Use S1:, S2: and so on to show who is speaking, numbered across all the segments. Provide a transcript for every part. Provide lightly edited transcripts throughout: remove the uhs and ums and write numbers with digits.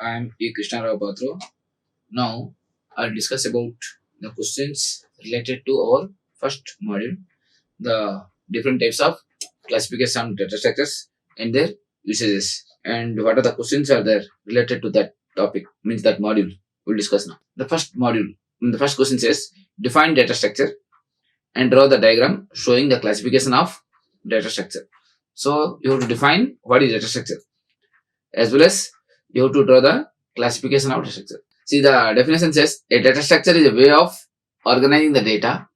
S1: I am E. Krishna Rao Patro. Now, I'll discuss about the questions related to our first module, the different types of classification of data structures and their usages, and what are the questions are there related to that topic, means that module. We'll discuss now. The first question says, define data structure and draw the diagram showing the classification of data structure. So, you have to define what is data structure, as well as you have to draw the classification of data structure. See, the definition says a data structure is a way of organizing the data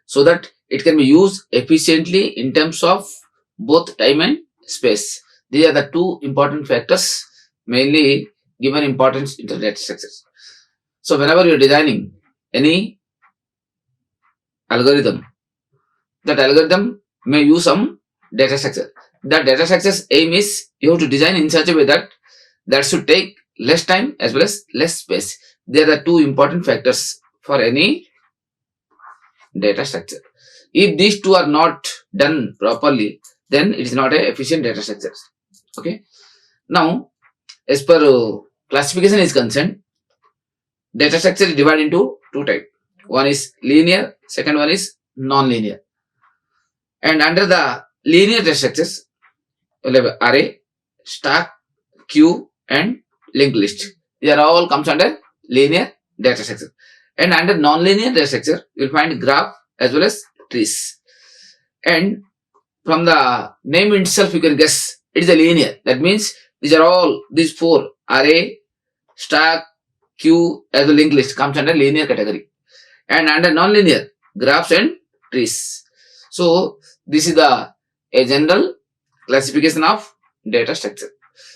S1: so that it can be used efficiently in terms of both time and space. These are the two important factors mainly given importance in the data structures. So whenever you're designing any algorithm, that algorithm may use some data structure. That data structure's aim is you have to design in such a way that should take less time as well as less space. They are the two important factors for any data structure. If these two are not done properly, then it is not a efficient data structure. Okay. Now, as per classification is concerned, data structure is divided into two types. One is linear, second one is non-linear. And under the linear data structures, we'll have array, stack, queue, and linked list. These are all comes under linear data structure. And under non-linear data structure, you'll find graph as well as trees. And from the name itself, you can guess it is a linear. That means these four array, stack, queue as well as linked list comes under linear category. And under non-linear, graphs and trees. So this is a general classification of data structure.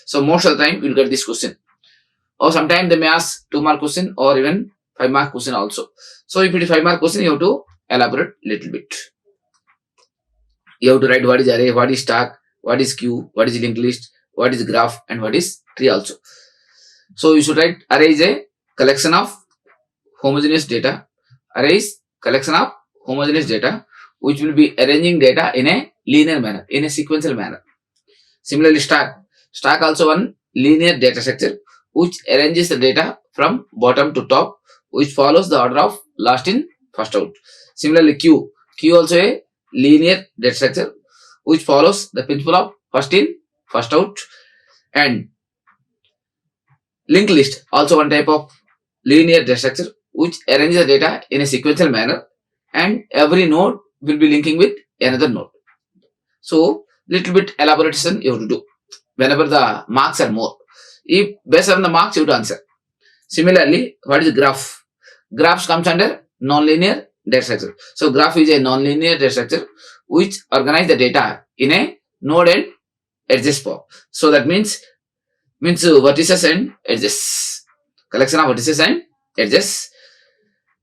S1: So most of the time you'll get this question. Or sometimes they may ask 2-mark question or even 5-mark question also. So if it is 5-mark question, you have to elaborate little bit. You have to write what is array, what is stack, what is queue, what is linked list, what is graph, and what is tree also. So you should write array is a collection of homogeneous data. Array is collection of homogeneous data which will be arranging data in a linear manner, in a sequential manner. Similarly, stack also one linear data structure which arranges the data from bottom to top, which follows the order of last in first out. Similarly, queue also a linear data structure which follows the principle of first in first out. And linked list also one type of linear data structure which arranges the data in a sequential manner, and every node will be linking with another node. So little bit elaboration you have to do whenever the marks are more. If based on the marks you have to answer. Similarly, what is graph? Graphs comes under non-linear data structure. So graph is a non-linear data structure which organize the data in a node and edges form. So that means vertices and edges. Collection of vertices and edges.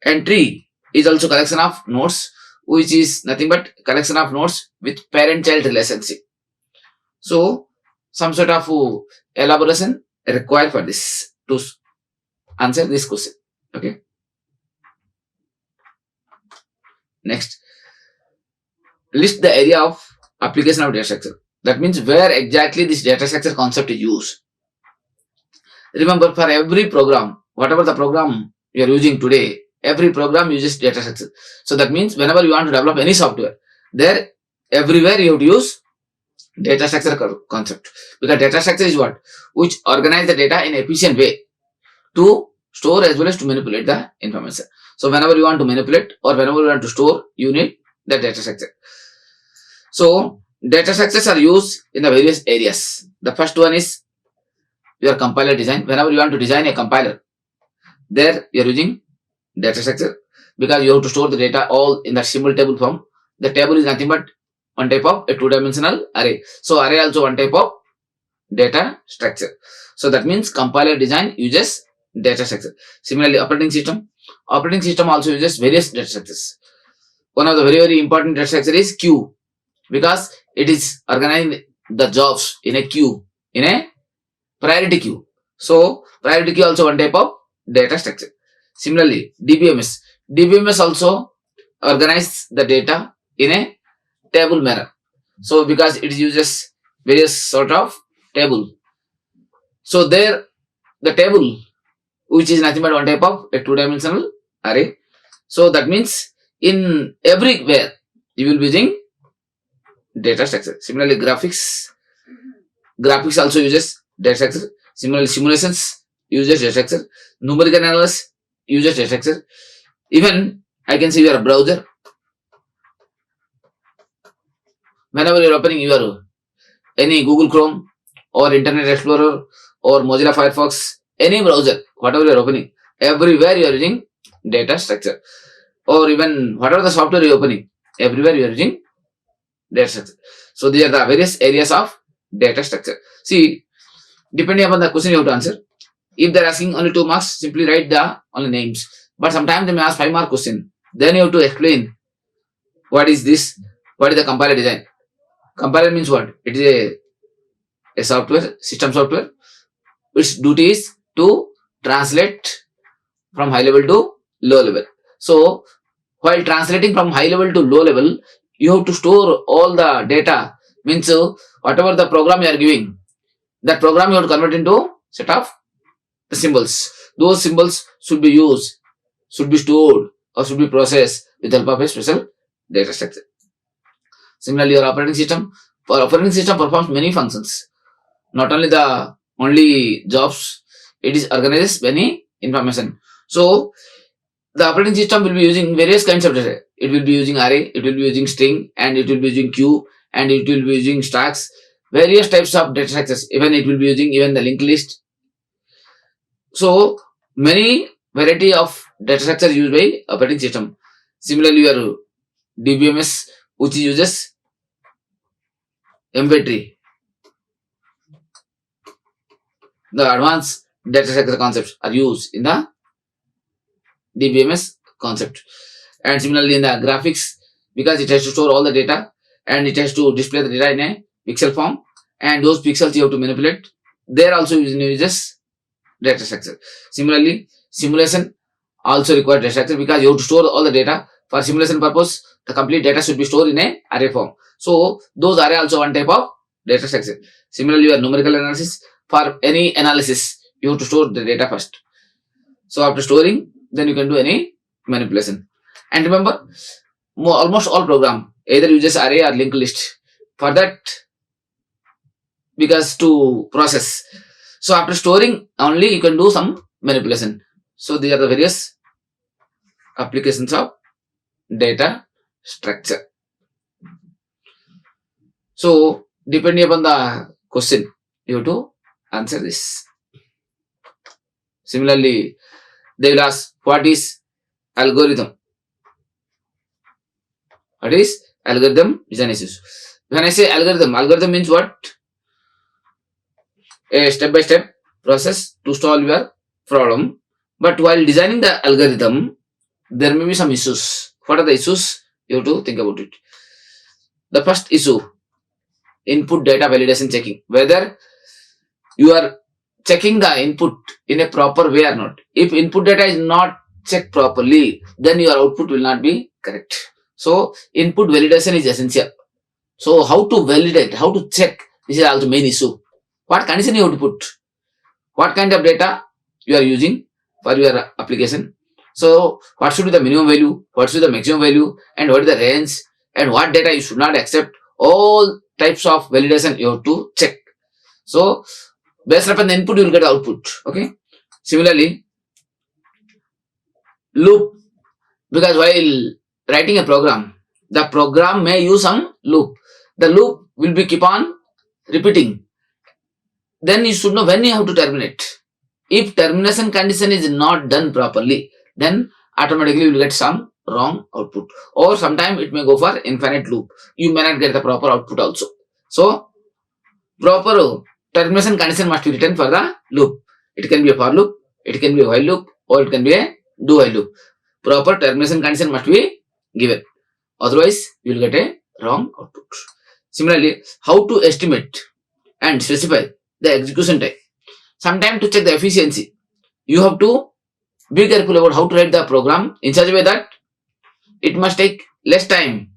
S1: And tree is also collection of nodes, which is nothing but collection of nodes with parent-child relationship. So some sort of elaboration required for this to answer this question. Okay. Next, list the area of application of data structure. That means where exactly this data structure concept is used. Remember, for every program, whatever the program you are using today, every program uses data structure. So that means whenever you want to develop any software, there everywhere you have to use data structure concept, because data structure is what which organize the data in efficient way to store as well as to manipulate the information. So whenever you want to manipulate or whenever you want to store, you need the data structure. So data structures are used in the various areas. The first one is your compiler design. Whenever you want to design a compiler, there you are using data structure because you have to store the data all in the symbol table form. The table is nothing but one type of a two-dimensional array. So array also one type of data structure. So that means compiler design uses data structure. Similarly, operating system also uses various data structures. One of the very, very important data structure is queue, because it is organizing the jobs in a queue, in a priority queue. So priority queue also one type of data structure. Similarly, DBMS also organize the data in a table manner. So because it uses various sort of table. So there the table, which is nothing but one type of a two-dimensional array. So that means in everywhere you will be using data structure. Similarly, graphics also uses data structure. Similarly, simulations uses data structure. Numerical analysis uses data structure. Even I can see your browser. Whenever you are opening your any Google Chrome or Internet Explorer or Mozilla Firefox, any browser, whatever you are opening, everywhere you are using data structure. Or even whatever the software you are opening, everywhere you are using data structure. So these are the various areas of data structure. See, depending upon the question you have to answer. If they are asking only 2 marks, simply write the only names. But sometimes they may ask 5-mark question. Then you have to explain what is this, what is the compiler design. Compiler means what? It is a software, system software. Its duty is to translate from high level to low level. So while translating from high level to low level, you have to store all the data. Means whatever the program you are giving, that program you have to convert into set of symbols. Those symbols should be used, should be stored, or should be processed with the help of a special data structure. Similarly, your operating system performs many functions. Not only the only jobs, it is organizes many information. So the operating system will be using various kinds of data. It will be using array, it will be using string, and it will be using queue, and it will be using stacks, various types of data structures. Even it will be using even the linked list. So many variety of data structure used by operating system. Similarly, your DBMS, which uses M-Tree, the advanced data structure concepts are used in the DBMS concept. And similarly in the graphics, because it has to store all the data and it has to display the data in a pixel form, and those pixels you have to manipulate, there also uses data structure. Similarly, simulation also requires data structure because you have to store all the data. For simulation purpose, the complete data should be stored in a array form. So those array also one type of data structure. Similarly, your numerical analysis, for any analysis, you have to store the data first. So after storing, then you can do any manipulation. And remember, almost all program either uses array or linked list for that, because to process. So after storing only you can do some manipulation. So these are the various applications of data structure. So depending upon the question, you have to answer this. Similarly, they will ask, what is algorithm? What is algorithm design issues? When I say algorithm means what? A step-by-step process to solve your problem. But while designing the algorithm, there may be some issues. What are the issues? You have to think about it. The first issue, input data validation checking. Whether you are checking the input in a proper way or not. If input data is not checked properly, then your output will not be correct. So input validation is essential. So how to validate, how to check, this is also main issue. What condition you have to put, what kind of data you are using for your application. So what should be the minimum value, what should be the maximum value, and what is the range, and what data you should not accept. All types of validation you have to check. So based upon the input you will get the output. Okay. Similarly, loop, because while writing a program, the program may use some loop. The loop will be keep on repeating. Then you should know when you have to terminate. If termination condition is not done properly, then automatically you will get some wrong output. Or sometimes it may go for infinite loop. You may not get the proper output also. So proper termination condition must be written for the loop. It can be a for loop, it can be a while loop, or it can be a do while loop. Proper termination condition must be given. Otherwise, you will get a wrong output. Similarly, how to estimate and specify the execution time. Sometimes to check the efficiency, you have to be careful about how to write the program in such a way that it must take less time.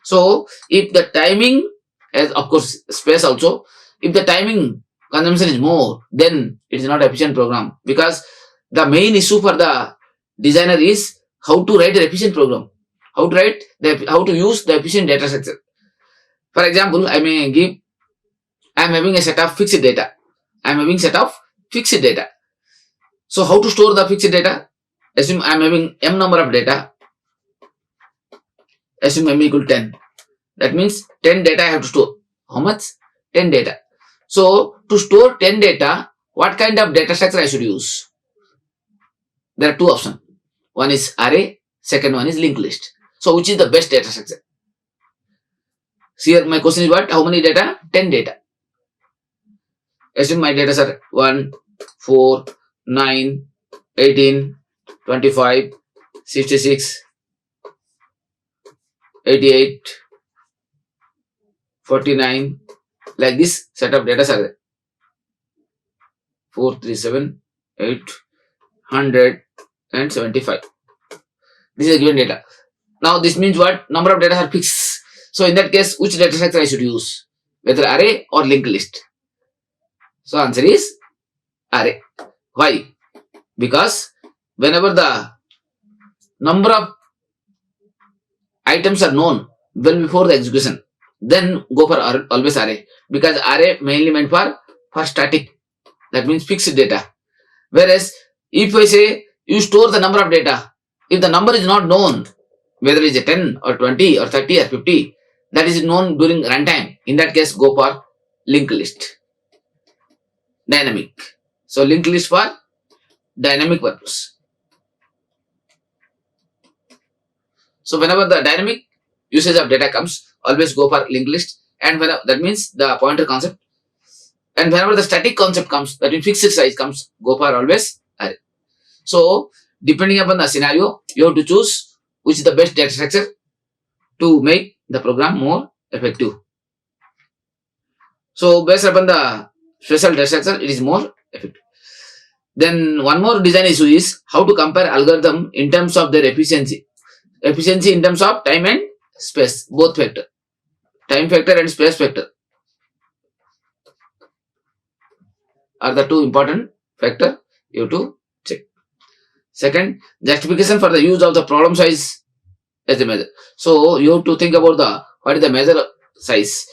S1: So if the timing, as of course space also, if the timing consumption is more, then it is not efficient program, because the main issue for the designer is how to write an efficient program, how to use the efficient data structure. For example, I am having a set of fixed data. I am having set of fixed data. So how to store the fixed data? Assume I am having m number of data. Assume m equal 10. That means 10 data I have to store. How much? 10 data. So to store 10 data, what kind of data structure I should use? There are two options. One is array, second one is linked list. So which is the best data structure? Here my question is what? How many data? 10 data. Assume my data are 1, 4, 9, 18, 25, 66, 88, 49, like this set of data are there. 437, 8, 100 and 75. This is a given data. Now this means what? Number of data are fixed. So in that case, which data structure I should use? Whether array or linked list? So answer is array. Why? Because whenever the number of items are known well before the execution, then go for always array, because array mainly meant for static, that means fixed data. Whereas if I say you store the number of data, if the number is not known, whether it is 10 or 20 or 30 or 50, that is known during runtime, in that case go for linked list. Dynamic. So linked list for dynamic purpose. So whenever the dynamic usage of data comes, always go for linked list, and whenever, that means the pointer concept. And whenever the static concept comes, that means fixed size comes, go for always array. So depending upon the scenario, you have to choose which is the best data structure to make the program more effective. So based upon the special data structure, it is more effective. Then one more design issue is how to compare algorithm in terms of their efficiency. Efficiency in terms of time and space, both factor. Time factor and space factor are the two important factor you have to check. Second, justification for the use of the problem size as a measure. So you have to think about the what is the measure size,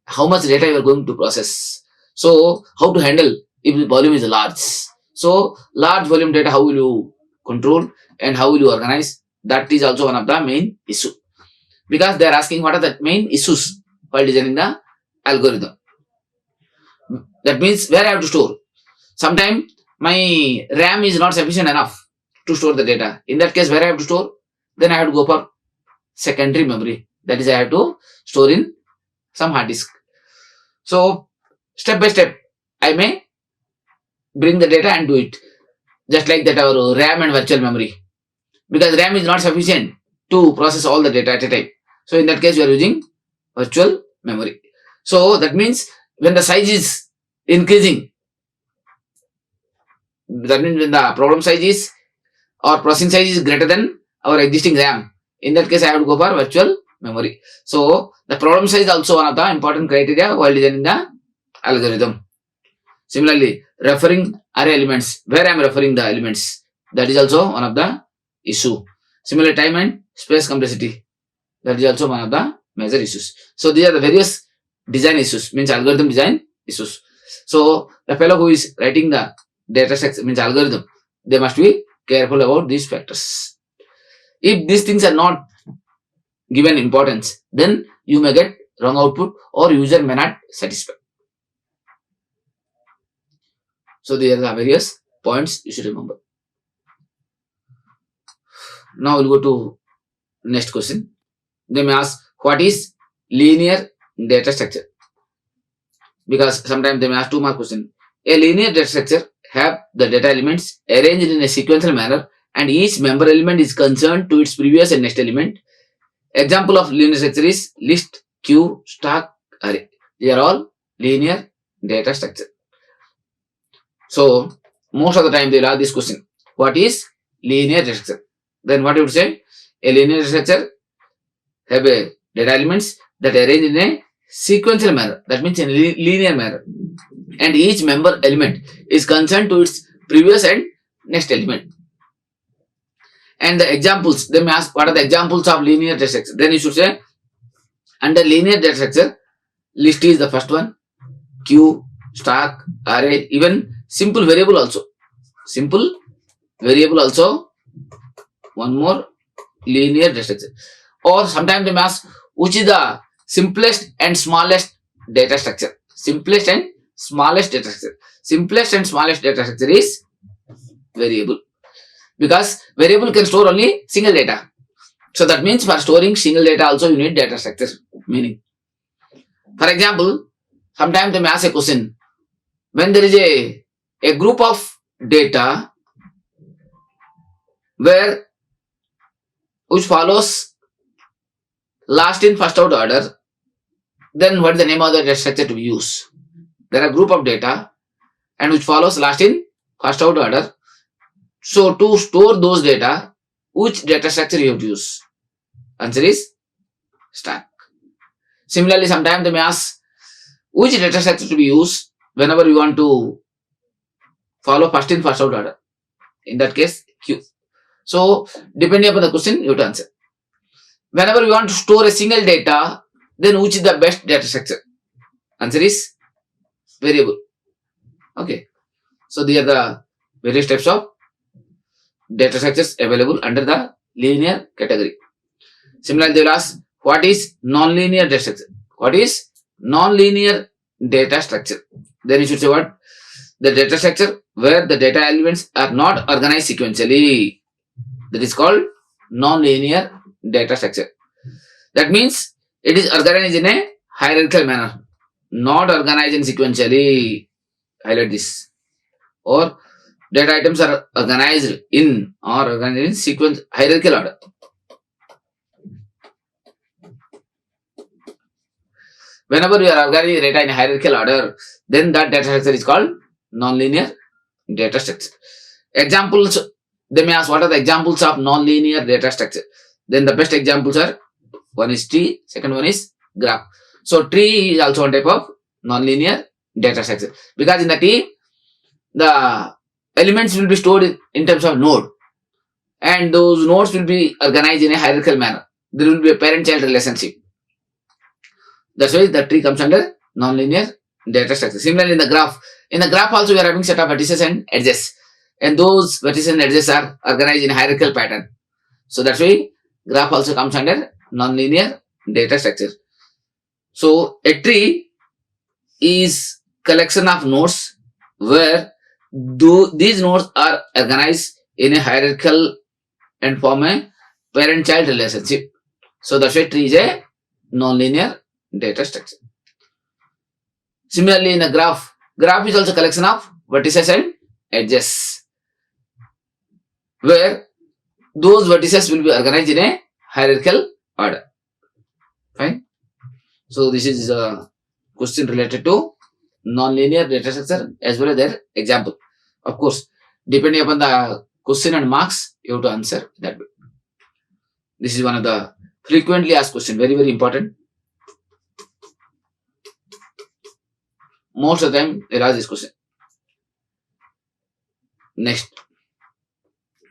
S1: how much data you are going to process. So how to handle if the volume is large. So large volume data, how will you control and how will you organize? That is also one of the main issue, because they are asking what are the main issues while designing the algorithm. That means where I have to store. Sometimes my RAM is not sufficient enough to store the data. In that case, where I have to store? Then I have to go for secondary memory. That is, I have to store in some hard disk. So step by step, I may bring the data and do it. Just like that our RAM and virtual memory. Because RAM is not sufficient to process all the data at a time. So in that case, we are using virtual memory. So that means when the size is increasing, that means when the problem size is or processing size is greater than our existing RAM, in that case I have to go for virtual memory. So the problem size is also one of the important criteria while designing the algorithm. Similarly, referring array elements, where I am referring the elements, that is also one of the issue. Similar time and space complexity, that is also one of the major issues. So these are the various design issues, means algorithm design issues. So the fellow who is writing the data structure, means algorithm, they must be careful about these factors. If these things are not given importance, then you may get wrong output or user may not satisfy. So these are the various points you should remember. Now we'll go to next question. They may ask, what is linear data structure? Because sometimes they may ask two more questions. A linear data structure have the data elements arranged in a sequential manner and each member element is concerned to its previous and next element. Example of linear structure is list, queue, stack, array. They are all linear data structure. So most of the time they will ask this question. What is linear data structure? Then what you would say? A linear data structure have a data elements that are arranged in a sequential manner. That means in a linear manner. and each member element is concerned to its previous and next element. And the examples, they may ask what are the examples of linear data structure. Then you should say under linear data structure, list is the first one, queue, stack, array, even simple variable also. Simple variable also, one more, linear data structure. Or sometimes they may ask which is the simplest and smallest data structure. Simplest and smallest data structure. Simplest and smallest data structure is variable, because variable can store only single data. So that means for storing single data also you need data structure meaning. For example, sometimes they may ask a question, when there is a group of data where which follows last in first out order, then what is the name of the data structure to be used? There are a group of data and which follows last in first out order. So to store those data, which data structure you have to use? Answer is stack. Similarly, sometimes they may ask which data structure to be used whenever you want to follow first in first out order. In that case, queue. So depending upon the question, you have to answer. Whenever you want to store a single data, then which is the best data structure? Answer is variable. Okay. So these are the various types of data structures available under the linear category. Similarly, they will ask what is non-linear data structure? What is non-linear data structure? Then you should say what? The data structure where the data elements are not organized sequentially. That is called non-linear data structure. That means it is organized in a hierarchical manner, not organized in sequentially. Highlight this. Or data items are organized in sequence hierarchical order. Whenever you are organizing data in a hierarchical order, then that data structure is called non-linear data structure. Examples, they may ask what are the examples of non-linear data structure. Then the best examples are, one is tree, second one is graph. So tree is also one type of non-linear data structure, because in the tree the elements will be stored in terms of node, and those nodes will be organized in a hierarchical manner. There will be a parent-child relationship. That's why the tree comes under non-linear data structure. Similarly, in the graph also we are having set of vertices and edges, and those vertices and edges are organized in a hierarchical pattern. So that's why graph also comes under non-linear data structure. So a tree is collection of nodes where these nodes are organized in a hierarchical and form a parent-child relationship. So that's why tree is a non-linear data structure. Similarly, in a graph is also collection of vertices and edges, where those vertices will be organized in a hierarchical order. Fine. So this is a question related to non-linear data structure as well as their example. Of course, depending upon the question and marks, you have to answer that way. This is one of the frequently asked question, very, very important. Most of the time they ask this question. Next,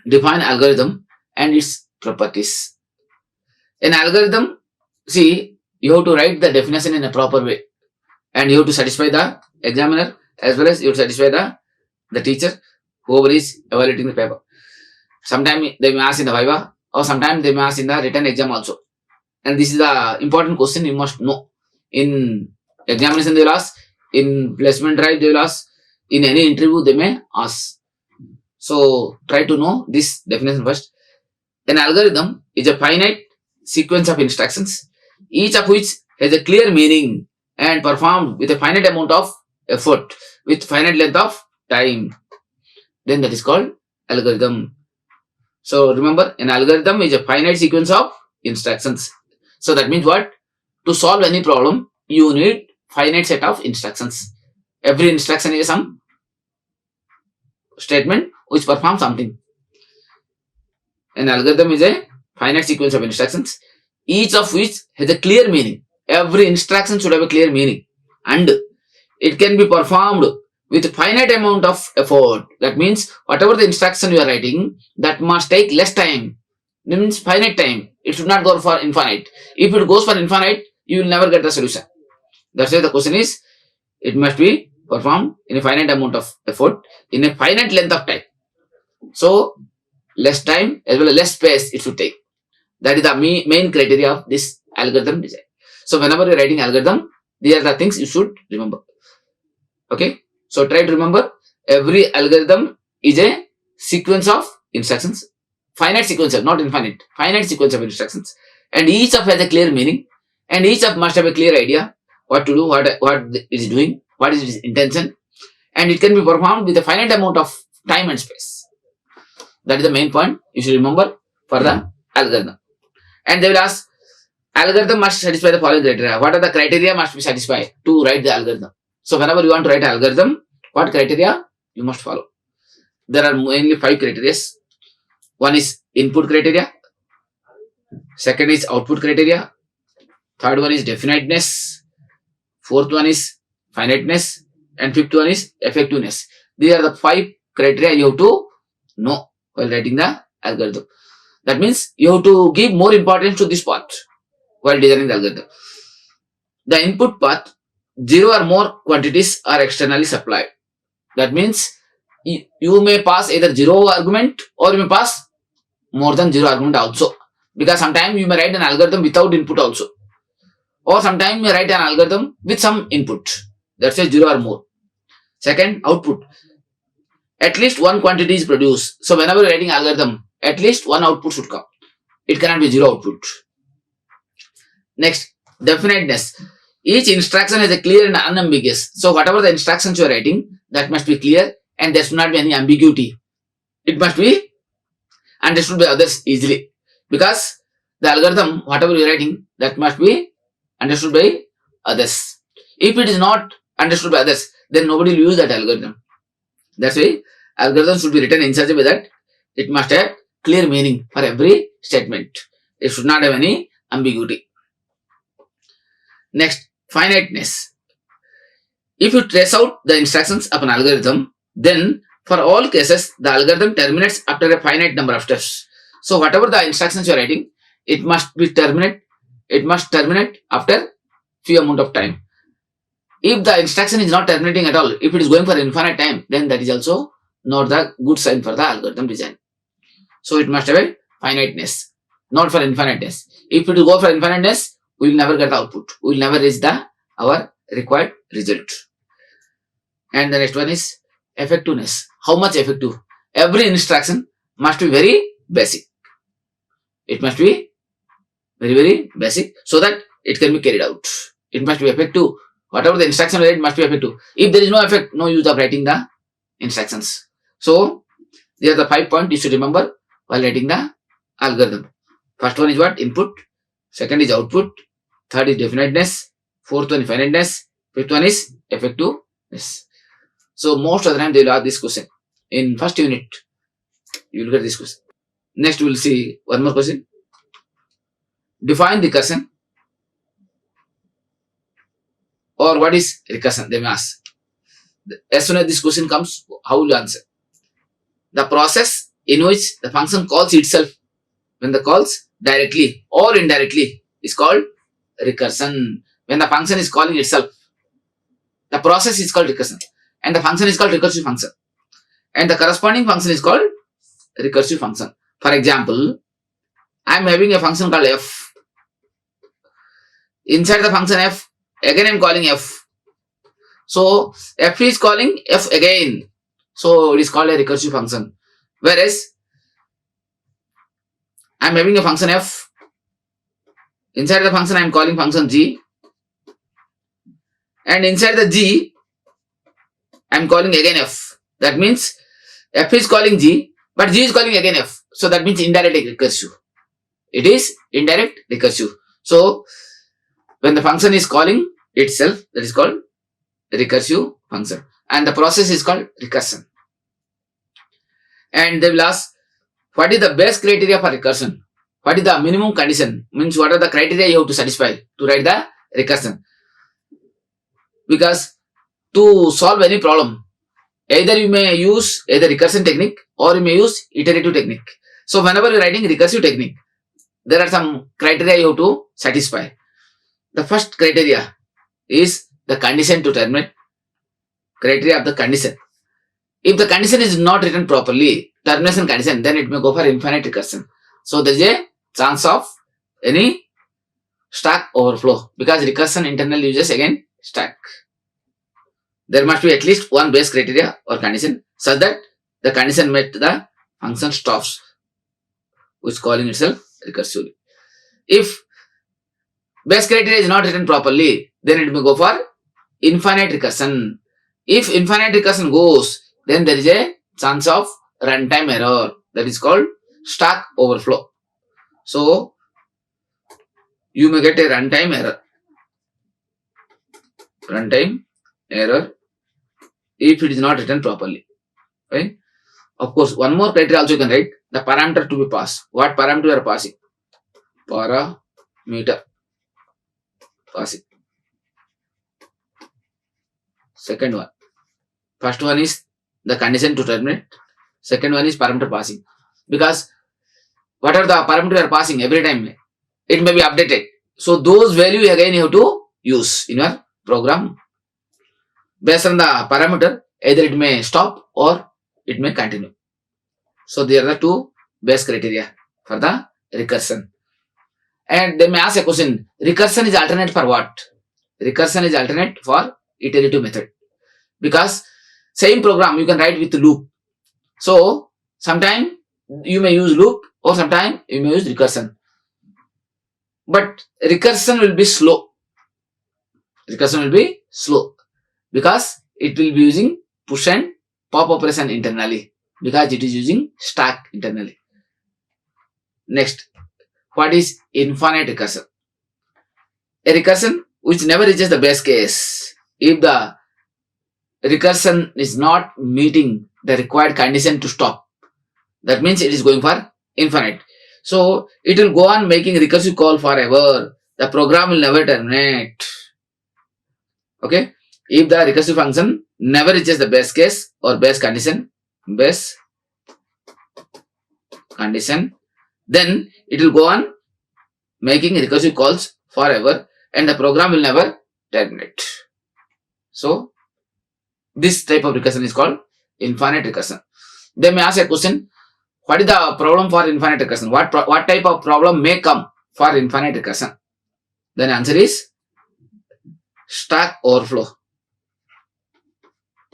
S1: define algorithm and its properties. An algorithm, see, you have to write the definition in a proper way, and you have to satisfy the examiner as well as you have to satisfy the teacher, whoever is evaluating the paper. Sometimes they may ask in the viva, or sometimes they may ask in the written exam also. And this is the important question you must know. In examination they will ask, in placement drive they will ask, in any interview they may ask. So try to know this definition first. An algorithm is a finite sequence of instructions, each of which has a clear meaning and performed with a finite amount of effort with finite length of time. Then that is called algorithm. So remember, an algorithm is a finite sequence of instructions. So that means what? To solve any problem, you need finite set of instructions. Every instruction is some statement which performs something. An algorithm is a finite sequence of instructions, each of which has a clear meaning. Every instruction should have a clear meaning and it can be performed with finite amount of effort. That means whatever the instruction you are writing, that must take less time. That means finite time. It should not go for infinite. If it goes for infinite, you will never get the solution. That's why the question is, it must be performed in a finite amount of effort in a finite length of time. So less time as well as less space it should take. That is the main criteria of this algorithm design. So whenever you're writing algorithm, these are the things you should remember. Okay. So try to remember, every algorithm is a sequence of instructions, finite sequence, not infinite, finite sequence of instructions, and each of has a clear meaning, and each of must have a clear idea what to do, what it is doing, what is its intention, and it can be performed with a finite amount of time and space. That is the main point you should remember for the algorithm. And they will ask, algorithm must satisfy the following criteria. What are the criteria must be satisfied to write the algorithm? So whenever you want to write an algorithm, what criteria you must follow? There are mainly 5 criteria. One is input criteria, second is output criteria, third one is definiteness, fourth one is finiteness, and fifth one is effectiveness. These are the 5 criteria you have to know while writing the algorithm. That means you have to give more importance to this part while designing the algorithm. The input path, 0 or more quantities are externally supplied. That means you may pass either 0 argument or you may pass more than 0 argument also. Because sometimes you may write an algorithm without input also. Or sometimes you may write an algorithm with some input. That's why 0 or more. Second, output. At least one quantity is produced. So whenever you are writing algorithm, at least one output should come. It cannot be 0 output. Next, definiteness. Each instruction is a clear and unambiguous. So whatever the instructions you are writing, that must be clear and there should not be any ambiguity. It must be understood by others easily. Because the algorithm, whatever you are writing, that must be understood by others. If it is not understood by others, then nobody will use that algorithm. That's why algorithm should be written in such a way that it must have clear meaning for every statement. It should not have any ambiguity. Next, finiteness. If you trace out the instructions of an algorithm, then for all cases, the algorithm terminates after a finite number of steps. So whatever the instructions you are writing, it must terminate after few amount of time. If the instruction is not terminating at all, if it is going for infinite time, then that is also not the good sign for the algorithm design. So it must have a finiteness, not for infiniteness. If it will go for infiniteness, we will never get the output. We will never reach our required result. And the next one is effectiveness. How much effective? Every instruction must be very basic. It must be very, very basic so that it can be carried out. It must be effective. Whatever the instruction read must be effective. If there is no effect, no use of writing the instructions. So these are the 5 points you should remember while writing the algorithm. First one is what? Input. Second is output. Third is definiteness. Fourth one is finiteness. Fifth one is effectiveness. So most of the time they will ask this question. In first unit, you will get this question. Next we will see one more question. Define recursion. Or what is recursion? They may ask. As soon as this question comes, how will you answer? The process in which the function calls itself when the calls directly or indirectly is called recursion. When the function is calling itself, the process is called recursion and the function is called recursive function and the corresponding function is called recursive function. For example, I am having a function called f. Inside the function f, again I am calling f. So f is calling f again. So it is called a recursive function. Whereas I am having a function f. Inside the function I am calling function g. And inside the g I am calling again f. That means f is calling g, but g is calling again f. So that means indirect recursive. It is indirect recursive. So when the function is calling itself, that is called recursive function. And the process is called recursion. And they will ask, what is the best criteria for recursion? What is the minimum condition? Means what are the criteria you have to satisfy to write the recursion? Because to solve any problem, either you may use either recursion technique or you may use iterative technique. So whenever you're writing recursive technique, there are some criteria you have to satisfy. The first criteria is the condition to terminate, criteria of the condition. If the condition is not written properly, termination condition, then it may go for infinite recursion. So there is a chance of any stack overflow because recursion internally uses again stack. There must be at least one base criteria or condition such that the condition met the function stops, which is calling itself recursively. If base criteria is not written properly, then it may go for infinite recursion. If infinite recursion goes, then there is a chance of runtime error, that is called stack overflow. So you may get a runtime error. Runtime error if it is not written properly. Right? Of course, one more criteria also you can write, the parameter to be passed. What parameter you are passing? Parameter passing. Second one. First one is the condition to terminate. Second one is parameter passing. Because whatever the parameter you are passing every time, it may be updated. So those value again you have to use in your program. Based on the parameter, either it may stop or it may continue. So there are the two base criteria for the recursion. And they may ask a question, recursion is alternate for what? Recursion is alternate for iterative method. Because same program you can write with loop. So sometime you may use loop or sometime you may use recursion. But recursion will be slow. Recursion will be slow because it will be using push and pop operation internally because it is using stack internally. Next, what is infinite recursion? A recursion which never reaches the base case. If the recursion is not meeting the required condition to stop, that means it is going for infinite. So it will go on making recursive call forever. The program will never terminate. Okay. If the recursive function never reaches the base case or base condition, then it will go on making recursive calls forever and the program will never terminate. So this type of recursion is called infinite recursion. They may ask a question, what is the problem for infinite recursion? What type of problem may come for infinite recursion? Then answer is stack overflow.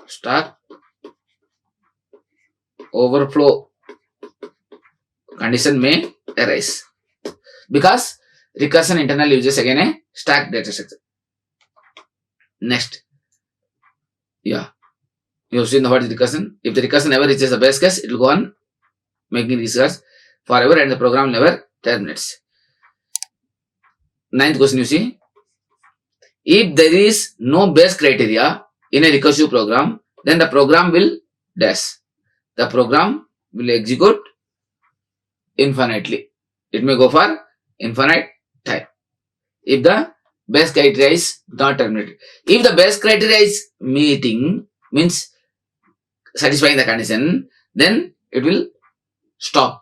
S1: Stack overflow condition may arise because recursion internally uses again a stack data structure. Next, you have seen what is recursion. If the recursion never reaches the base case, it will go on making recurse forever and the program never terminates. Ninth question you see, if there is no base criteria in a recursive program, then the program will dash. The program will execute infinitely. It may go for infinite time. If the base criteria is not terminated. If the base criteria is meeting, means satisfying the condition, then it will stop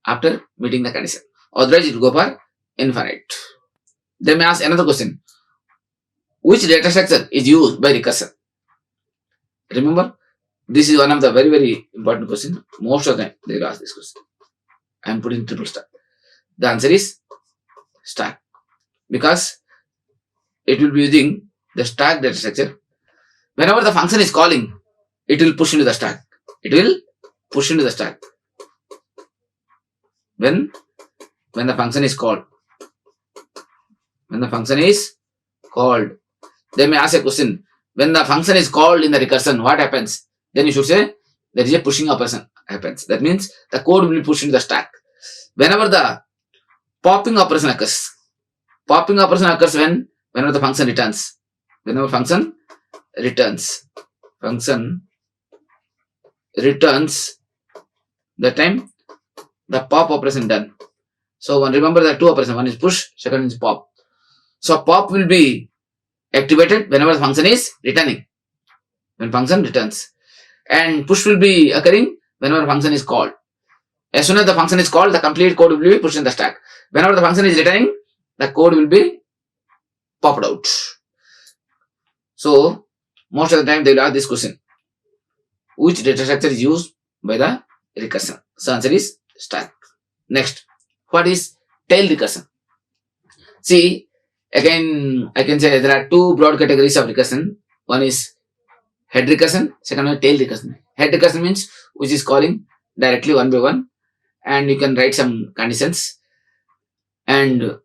S1: after meeting the condition. Otherwise, it will go for infinite. They may ask another question. Which data structure is used by recursion? Remember, this is one of the very, very important questions. Most of the time, they will ask this question. I am putting triple stack. The answer is stack. Because it will be using the stack data structure. Whenever the function is calling, it will push into the stack. It will push into the stack. When the function is called. When the function is called. They may ask a question. When the function is called in the recursion, what happens? Then you should say there is a pushing operation happens. That means the code will be pushed into the stack. Whenever the popping operation occurs. Popping operation occurs whenever the function returns. Whenever function returns. Function returns, that time the pop operation done. So remember the two operations. One is push, second is pop. So pop will be activated whenever the function is returning. when function returns. And push will be occurring whenever function is called. As soon as the function is called, the complete code will be pushed in the stack. Whenever the function is returning, the code will be popped out. So most of the time they will ask this question: which data structure is used by the recursion? So answer is stack. Next, what is tail recursion? See, again I can say there are two broad categories of recursion. One is head recursion, second one tail recursion. Head recursion means which is calling directly one by one, and you can write some conditions, and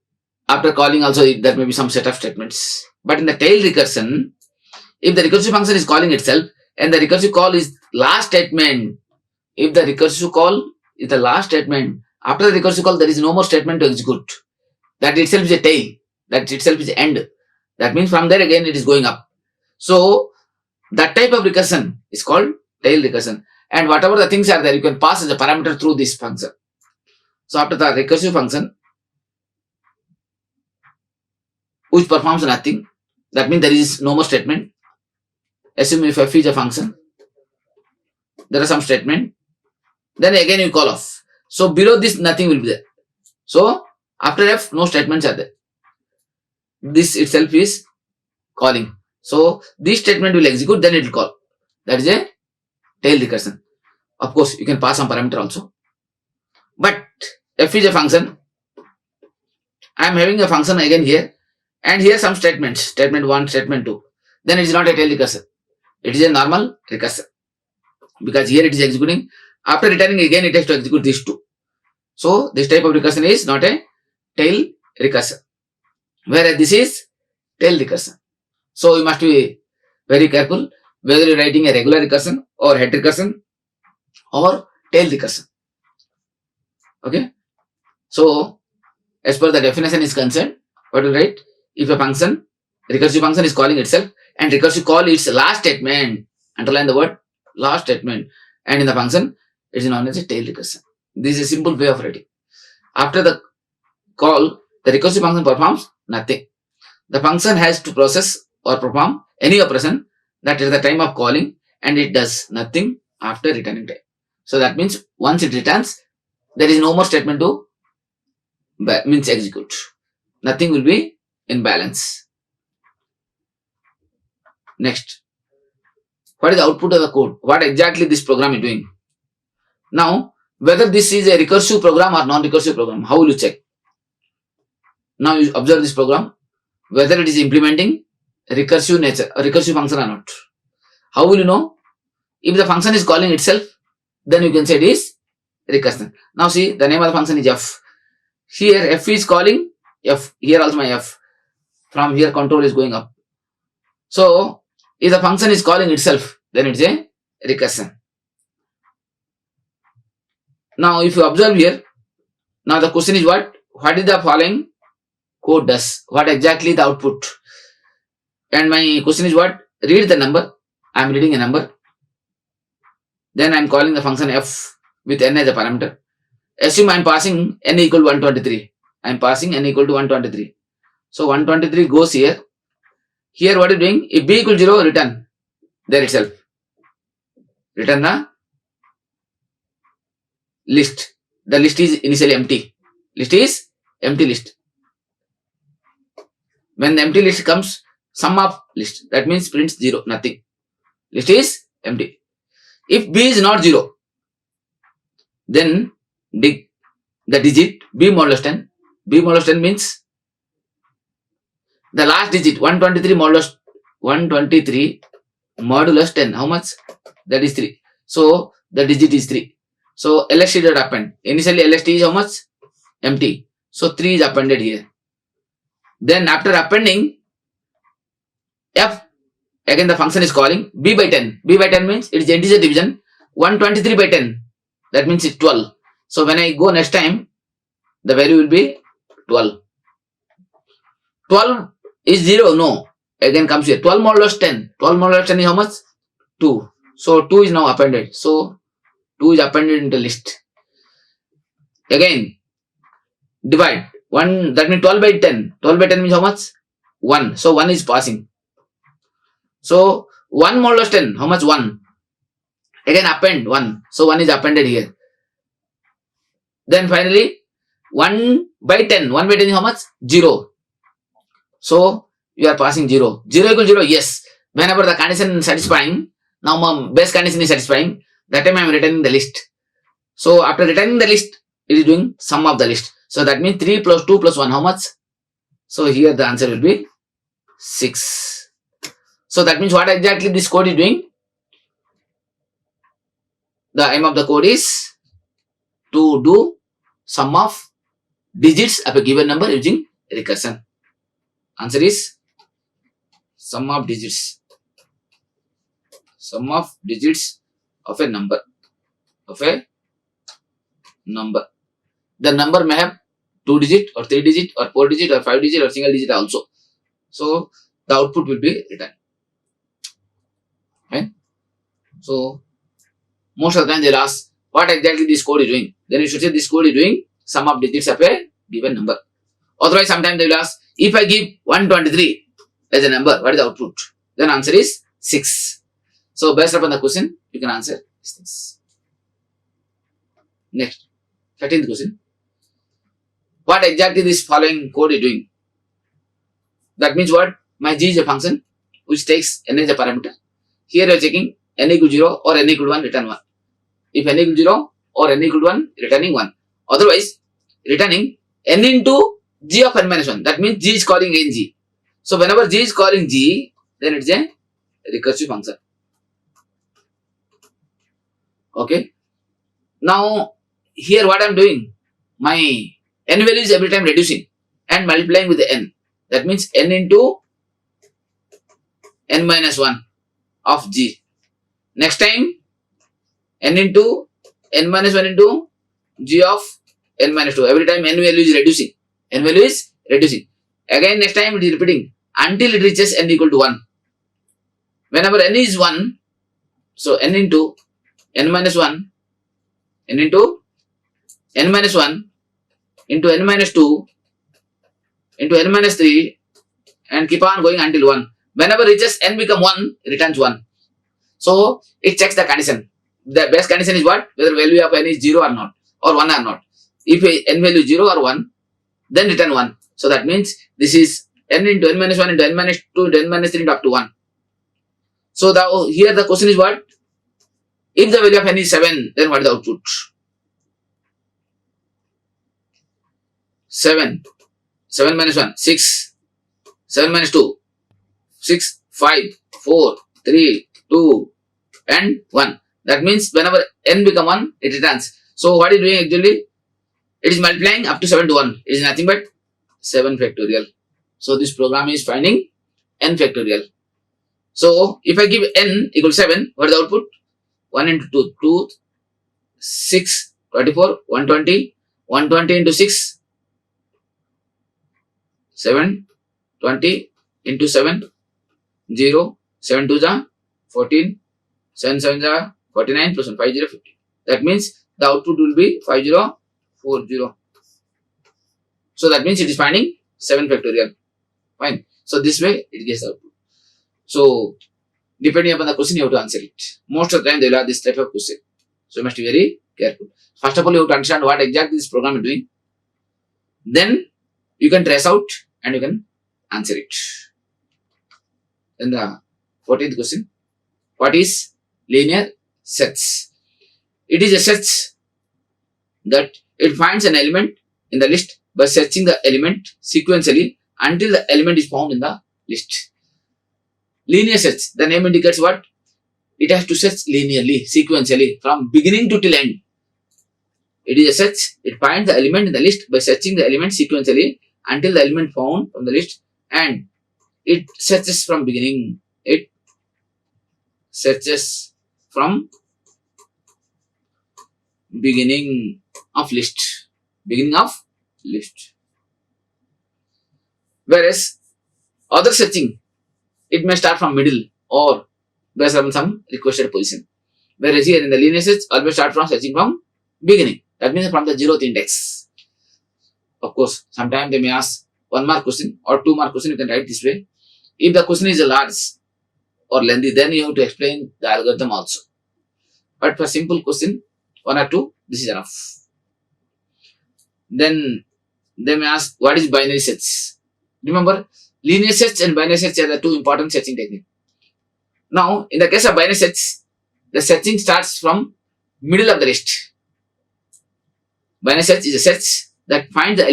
S1: after calling also there may be some set of statements. But in the tail recursion, if the recursive function is calling itself and the recursive call is last statement, if the recursive call is the last statement, after the recursive call there is no more statement to execute. That itself is a tail. That itself is end. That means from there again it is going up. So that type of recursion is called tail recursion. And whatever the things are there, you can pass as a parameter through this function. So after the recursive function, which performs nothing, that means there is no more statement. Assume if f is a function, there are some statement, then again you call off. So below this nothing will be there. So after f, no statements are there. This itself is calling. So this statement will execute, then it will call. That is a tail recursion. Of course, you can pass some parameter also. But f is a function. I am having a function again here, and here some statements, statement 1, statement 2. Then it is not a tail recursion. It is a normal recursion. Because here it is executing. After returning again, it has to execute these two. So this type of recursion is not a tail recursion. Whereas this is tail recursion. So you must be very careful whether you are writing a regular recursion or head recursion or tail recursion. Okay. So as per the definition is concerned, what to write? If a function, recursive function is calling itself and recursive call its last statement, underline the word last statement, and in the function it is known as a tail recursion. This is a simple way of writing. After the call, the recursive function performs nothing. The function has to process or perform any operation that is the time of calling, and it does nothing after returning time. So that means once it returns, there is no more statement to means execute. Nothing will be in balance. Next, what is the output of the code? What exactly this program is doing? Now, whether this is a recursive program or non-recursive program, how will you check? Now you observe this program, whether it is implementing recursive nature, a recursive function or not. How will you know? If the function is calling itself, then you can say it is recursion. Now see, the name of the function is f. Here f is calling f. Here also my f. From here control is going up. So if the function is calling itself, then it is a recursion. Now if you observe here, now the question is what? What is the following code does? What exactly the output? And my question is what? Read the number. I am reading a number. Then I am calling the function f with n as a parameter. Assume I am passing n equal to 123. I am passing n equal to 123. So 123 goes here. Here what is doing? If b equal to 0, return there itself. Return the list. The list is initially empty. List is empty list. When the empty list comes, sum of list. That means prints 0, nothing. List is empty. If b is not 0, then dig the digit b modulus 10. B modulus 10 means the last digit 123 modulus 10. How much? That is 3. So the digit is 3. So LST dot append. Initially LST is how much? Empty. So 3 is appended here. Then after appending f, again the function is calling b by 10. B by 10 means it is integer division. 123 by 10. That means it's 12. So when I go next time, the value will be 12. 12 is 0. No. Again comes here. 12 modulus 10. 12 modulus 10 is how much? 2. So 2 is now appended. So 2 is appended into list. Again, divide. 1, that means 12 by 10. 12 by 10 means how much? 1. So 1 is passing. So 1 modulus 10, how much? 1. Again append 1. So 1 is appended here. Then finally 1 by 10. 1 by 10 is how much? 0. So you are passing 0. 0 equal 0, yes. Whenever the condition is satisfying, now my base condition is satisfying, that time I am returning the list. So after returning the list, it is doing sum of the list. So that means 3 plus 2 plus 1, how much? So here the answer will be 6. So that means what exactly this code is doing? The aim of the code is to do sum of digits of a given number using recursion. Answer is sum of digits. Sum of digits of a number. The number may have 2 digit or 3 digit or 4 digit or 5 digit or single digit also. So the output will be returned. Right? So most of the time they will ask what exactly this code is doing. Then you should say this code is doing sum of digits of a given number. Otherwise sometimes they will ask, if I give 123 as a number, what is the output? Then answer is 6. So based upon the question, you can answer these things. Next, 13th question. What exactly this following code is doing? That means what? My g is a function which takes n as a parameter. Here you are checking n equal 0 or n equal 1, return 1. If n equal 0 or n equal 1, returning 1. Otherwise, returning n into g of n minus 1. That means g is calling ng. So whenever g is calling g, then it's a recursive function. Okay. Now here what I am doing? My n value is every time reducing and multiplying with the n. That means n into n minus 1 of g. Next time n into n minus 1 into g of n minus 2. Every time n value is reducing. N value is reducing. Again next time it is repeating until it reaches n equal to 1. Whenever n is 1, so n into n minus 1, n into n minus 1 into n minus 2 into n minus 3 and keep on going until 1. Whenever reaches n become 1, returns 1. So it checks the condition. The base condition is what? Whether value of n is 0 or not, or 1 or not. If n value is 0 or 1, then return 1. So that means this is n into n minus 1 into n minus 2 into n minus 3 into up to 1. So here the question is what? If the value of n is 7, then what is the output? 7. 7 minus 1, 6. 7 minus 2, 6, 5, 4, 3, 2, and 1. That means whenever n become 1, it returns. So what is doing actually? It is multiplying up to 7 to 1. It is nothing but 7 factorial. So this program is finding n factorial. So if I give n equals 7, what is the output? 1 into 2, 2, 6, 24, 120, 120 into 6, 7, 20 into 7, 0, 7 2 is 14, 7 7 is 49 plus 1, 50, 50. That means the output will be 5040. So that means it is finding 7 factorial. Fine. So this way it gets the output. So depending upon the question, you have to answer it. Most of the time they will have this type of question. So you must be very careful. First of all, you have to understand what exactly this program is doing. Then you can trace out and you can answer it. Then the 14th question. What is linear search? It is a search that it finds an element in the list by searching the element sequentially until the element is found in the list. Linear search, the name indicates what? It has to search linearly, sequentially, from beginning to till end. It is a search, it finds the element in the list by searching the element sequentially until the element found from the list, and it searches from beginning. It searches from beginning of list. Beginning of list. Whereas other searching, it may start from middle or based on some requested position. Whereas here in the linear search, always start from searching from beginning. That means from the 0th index. Of course, sometimes they may ask 1 mark question or 2 mark question. You can write this way. If the question is large or lengthy, then you have to explain the algorithm also. But for simple question, 1 or 2, this is enough. Then they may ask, what is binary search? Remember, linear search and binary search are the two important searching techniques. Now, in the case of binary search, the searching starts from middle of the list. Binary search is a search that finds the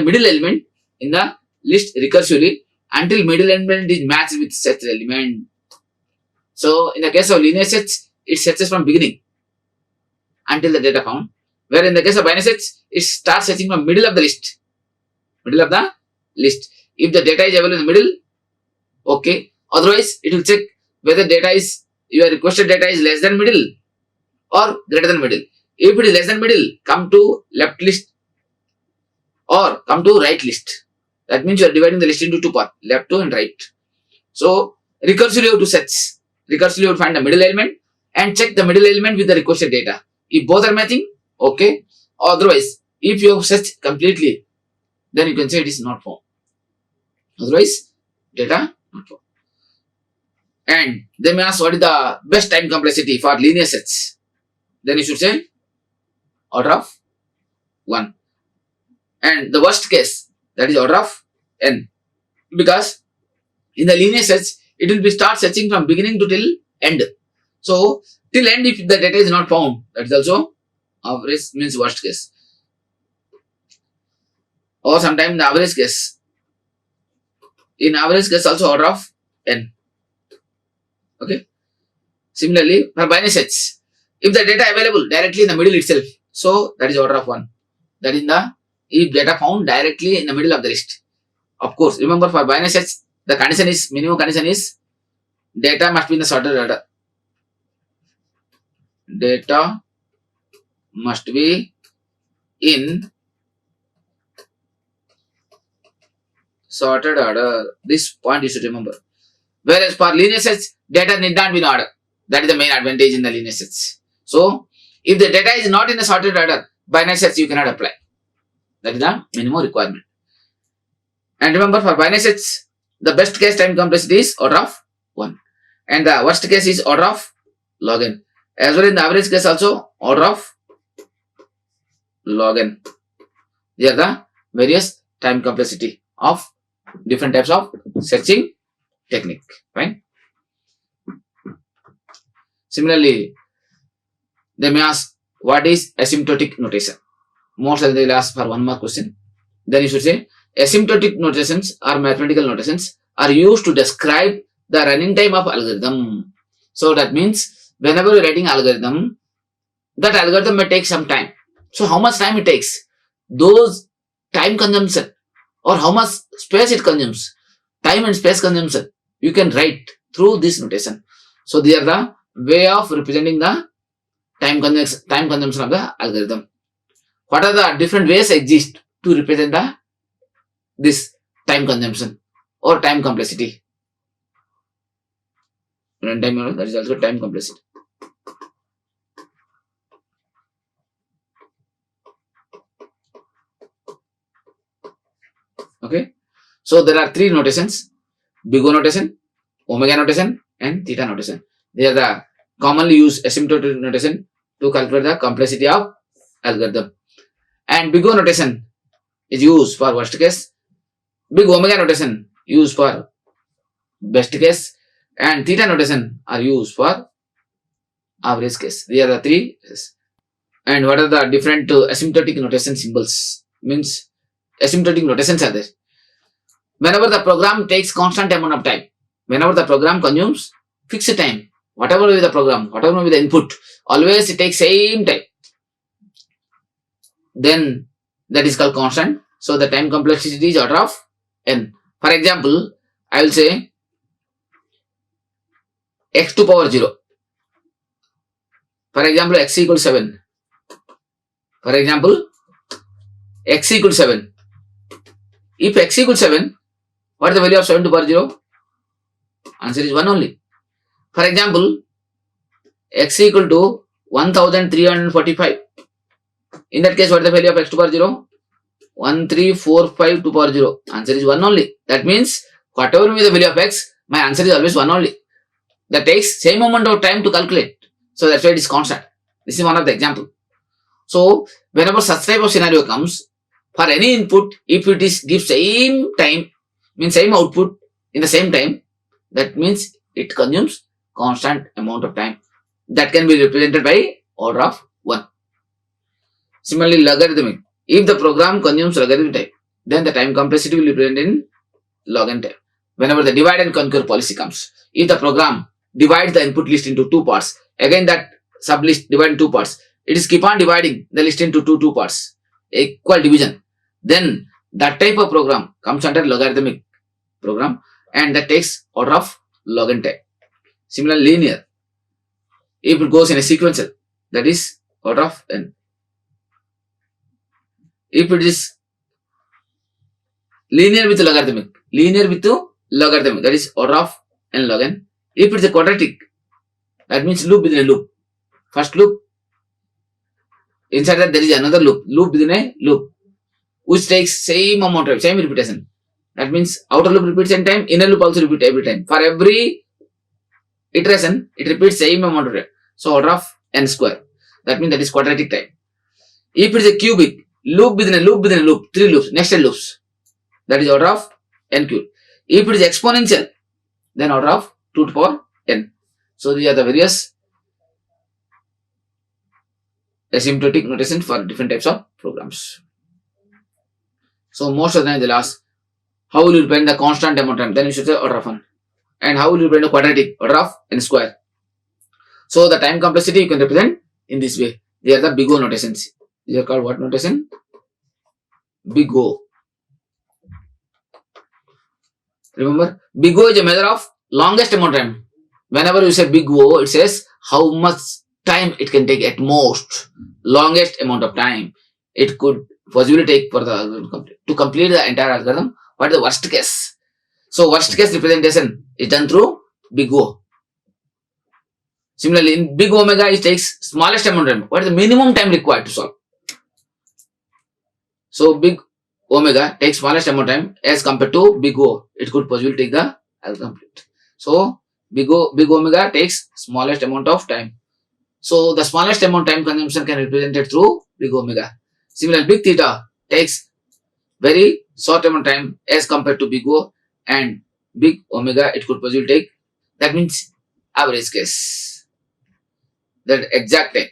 S1: middle element in the list recursively until middle element is matched with such element. So, in the case of linear search, it searches from beginning until the data found. Where in the case of binary search, it starts searching from middle of the list. Middle of the list. If the data is available in the middle, okay. Otherwise, it will check whether your requested data is less than middle or greater than middle. If it is less than middle, come to left list or come to right list. That means you are dividing the list into two parts, left, two, and right. So, recursively you have to search. Recursively you have to find the middle element and check the middle element with the requested data. If both are matching, okay. Otherwise, if you have searched completely, then you can say it is not found. Otherwise, data not found. And they may ask what is the best time complexity for linear search. Then you should say order of 1. And the worst case, that is order of n. Because in the linear search, it will be start searching from beginning to till end. So, till end if the data is not found, that is also average, means worst case. Or sometimes the average case. In average case also order of n. Okay. Similarly, for binary search, if the data available directly in the middle itself, so that is order of 1. That is if data found directly in the middle of the list. Of course, remember for binary search, the condition is, minimum condition is, data must be in the sorted order. Data must be in sorted order. This point you should remember. Whereas for linear search, data need not be in order. That is the main advantage in the linear search. So, if the data is not in a sorted order, binary search you cannot apply. That is the minimum requirement. And remember, for binary search, the best case time complexity is order of 1. And the worst case is order of log n. As well in the average case also, order of log n. These are the various time complexity of different types of searching technique. Fine. Similarly, they may ask, what is asymptotic notation? Most of them will ask for one more question. Then you should say, asymptotic notations or mathematical notations are used to describe the running time of algorithm. So that means whenever you are writing algorithm, that algorithm may take some time. So how much time it takes? Those time consumption or how much space it consumes, time and space consumption, you can write through this notation. So they are the way of representing the time consumption of the algorithm. What are the different ways exist to represent this time consumption or time complexity? Runtime, that is also time complexity. Okay. So there are 3 notations: big O notation, omega notation, and theta notation. They are the commonly used asymptotic notation to calculate the complexity of algorithm. And big O notation is used for worst case. Big omega notation used for best case. And theta notation are used for average case. These are the 3. And what are the different asymptotic notation symbols? Means asymptotic notations are there. Whenever the program takes constant amount of time, whenever the program consumes fixed time, whatever will be the program, whatever will be the input, always it takes same time, then that is called constant. So the time complexity is order of n. For example, I will say x to power 0. For example, x equals 7. For example, x equals 7. If x equals 7, what is the value of 7 to power 0? Answer is 1 only. For example, x equal to 1345. In that case, what is the value of x to power 0? 1345 to power 0. Answer is 1 only. That means, whatever will be the value of x, My answer is always 1 only. That takes same amount of time to calculate. So that's why it is constant. This is one of the example. So whenever such type of scenario comes, for any input, if it is gives same time, means same output in the same time, that means it consumes constant amount of time. That can be represented by order of 1. Similarly, logarithmic. If the program consumes logarithm time, then the time complexity will be represented in log n time. Whenever the divide and conquer policy comes, if the program divides the input list into 2 parts, again that sublist divided in 2 parts, it is keep on dividing the list into two parts, equal division, then that type of program comes under logarithmic program, and that takes order of log n time. Similarly, linear, if it goes in a sequential, that is order of n. If it is linear with logarithmic, that is order of n log n. If it is a quadratic, that means loop within a loop. First loop, inside that there is another loop within a loop, which takes same amount of same repetition. That means outer loop repeats in time, inner loop also repeats every time. For every iteration, it repeats same amount of time. So order of n square. That means that is quadratic time. If it is a cubic, loop within a loop, 3 loops, nested loops, that is order of n cube. If it is exponential, then order of 2 to the power n. So these are the various asymptotic notation for different types of programs. So most of the time they'll ask, how will you represent the constant amount of time? Then you should say order of 1. And how will you represent the quadratic? Order of n square. So the time complexity you can represent in this way. They are the big O notations. These are called what notation? Big O. Remember, big O is a measure of longest amount of time. Whenever you say big O, it says how much time it can take at most. Longest amount of time it could possibly take for the algorithm to complete the entire algorithm. What is the worst case? So worst case representation is done through big O. Similarly, in big omega, it takes smallest amount of time. What is the minimum time required to solve? So big omega takes smallest amount of time as compared to big O. It could possibly take the algorithm complete. So big omega takes smallest amount of time. So the smallest amount of time consumption can be represented through big omega. Similarly, big theta takes very short amount of time as compared to big O, and big omega it could possibly take, that means average case, that exact time.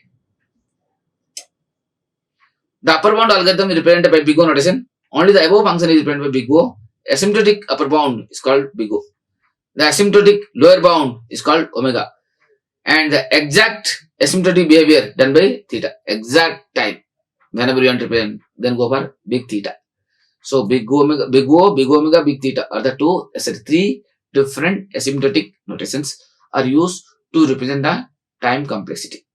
S1: The upper bound algorithm is represented by big O notation. Only the above function is represented by big O. Asymptotic upper bound is called big O. The asymptotic lower bound is called omega. And the exact asymptotic behavior done by theta. Exact time. Whenever you want to represent, then go for big theta. So big omega, big O, big omega, big theta are the three different asymptotic notations are used to represent the time complexity.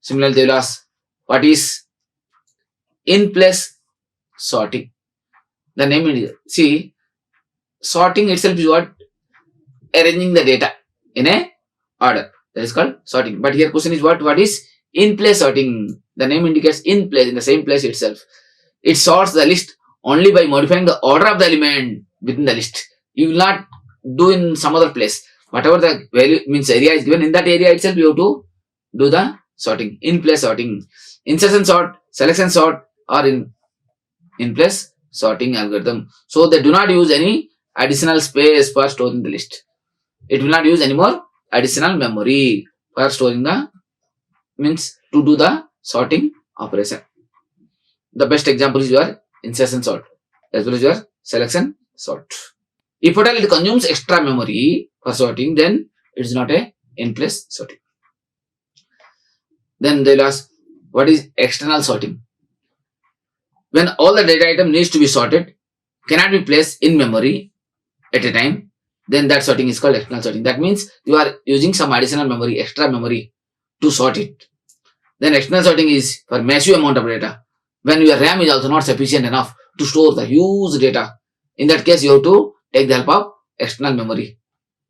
S1: Similarly, they will ask, what is in place sorting? The name is, see, sorting itself is what? Arranging the data in a order. That is called sorting. But here question is what? What is in place sorting? The name indicates in place, in the same place itself. It sorts the list only by modifying the order of the element within the list. You will not do in some other place. Whatever the value means area is given, in that area itself you have to do the sorting. In place sorting. Insertion sort, selection sort are in place sorting algorithm. So they do not use any additional space for storing the list. It will not use any more additional memory for storing the, means to do the sorting operation. The best example is your insertion sort as well as your selection sort. If at all it consumes extra memory for sorting, then it is not a in-place sorting. Then they will ask, what is external sorting? When all the data item needs to be sorted, cannot be placed in memory at a time, then that sorting is called external sorting. That means you are using some additional memory, extra memory to sort it. Then external sorting is for massive amount of data. When your RAM is also not sufficient enough to store the huge data, in that case you have to take the help of external memory.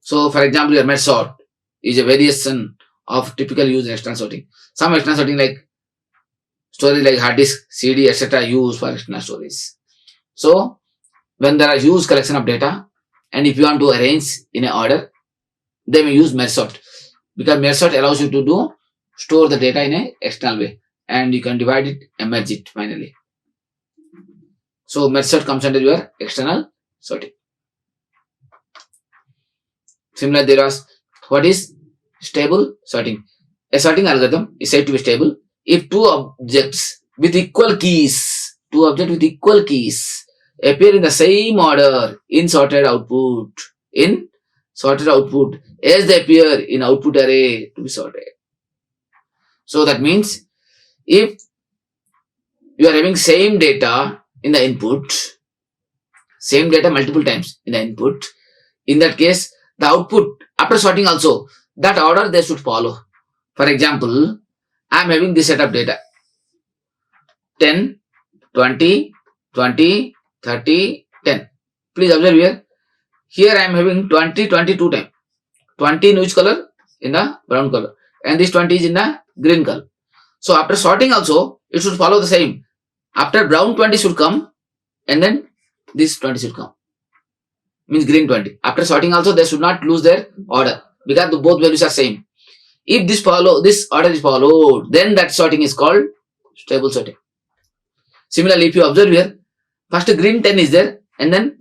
S1: So for example, your MedSort is a variation of typical use in external sorting. Some external sorting like storage like hard disk, CD, etc. used for external storage. So when there are huge collection of data, and if you want to arrange in an order, they may use merge sort, because merge sort allows you to do store the data in a external way, and you can divide it and merge it finally. So merge sort comes under your external sorting. Similarly, there was what is stable sorting. A sorting algorithm is said to be stable if two objects with equal keys appear in the same order in sorted output as they appear in output array to be sorted. So that means if you are having same data in the input, same data multiple times in the input, in that case the output after sorting also, that order they should follow. For example, I am having this set of data 10, 20, 20, 30, 10. Please observe here. Here I am having 20, 22 times. 20 in which color? In the brown color. And this 20 is in the green color. So after sorting also, it should follow the same. After brown 20 should come, and then this 20 should come. Means green 20. After sorting also, they should not lose their order, because both values are same. If this order is followed, then that sorting is called stable sorting. Similarly, if you observe here, first green 10 is there, and then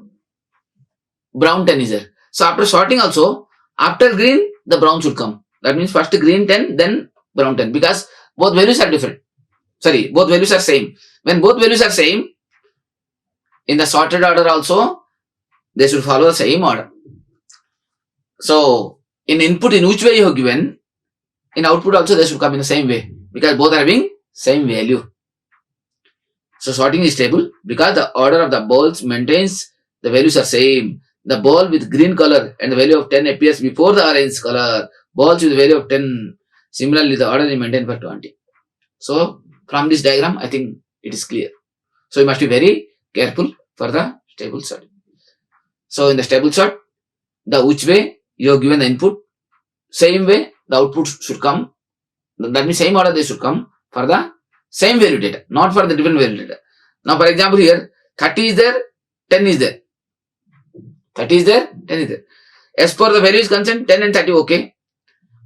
S1: brown 10 is there. So after sorting also, after green, the brown should come. That means first green 10, then brown 10, because both values are different. Sorry, both values are same. When both values are same, in the sorted order also, they should follow the same order. So in input, in which way you have given, in output also they should come in the same way, because both are having same value. So sorting is stable because the order of the balls maintains the values are same. The ball with green color and the value of 10 appears before the orange color. Balls with the value of 10, similarly the order is maintained for 20. So from this diagram, I think it is clear. So you must be very careful for the stable sort. So in the stable sort, the which way you have given the input, same way the output should come. That means same order they should come for the same value data, not for the different value data. Now for example here, 30 is there, 10 is there. 30 is there, 10 is there. As per the value is concerned, 10 and 30 okay.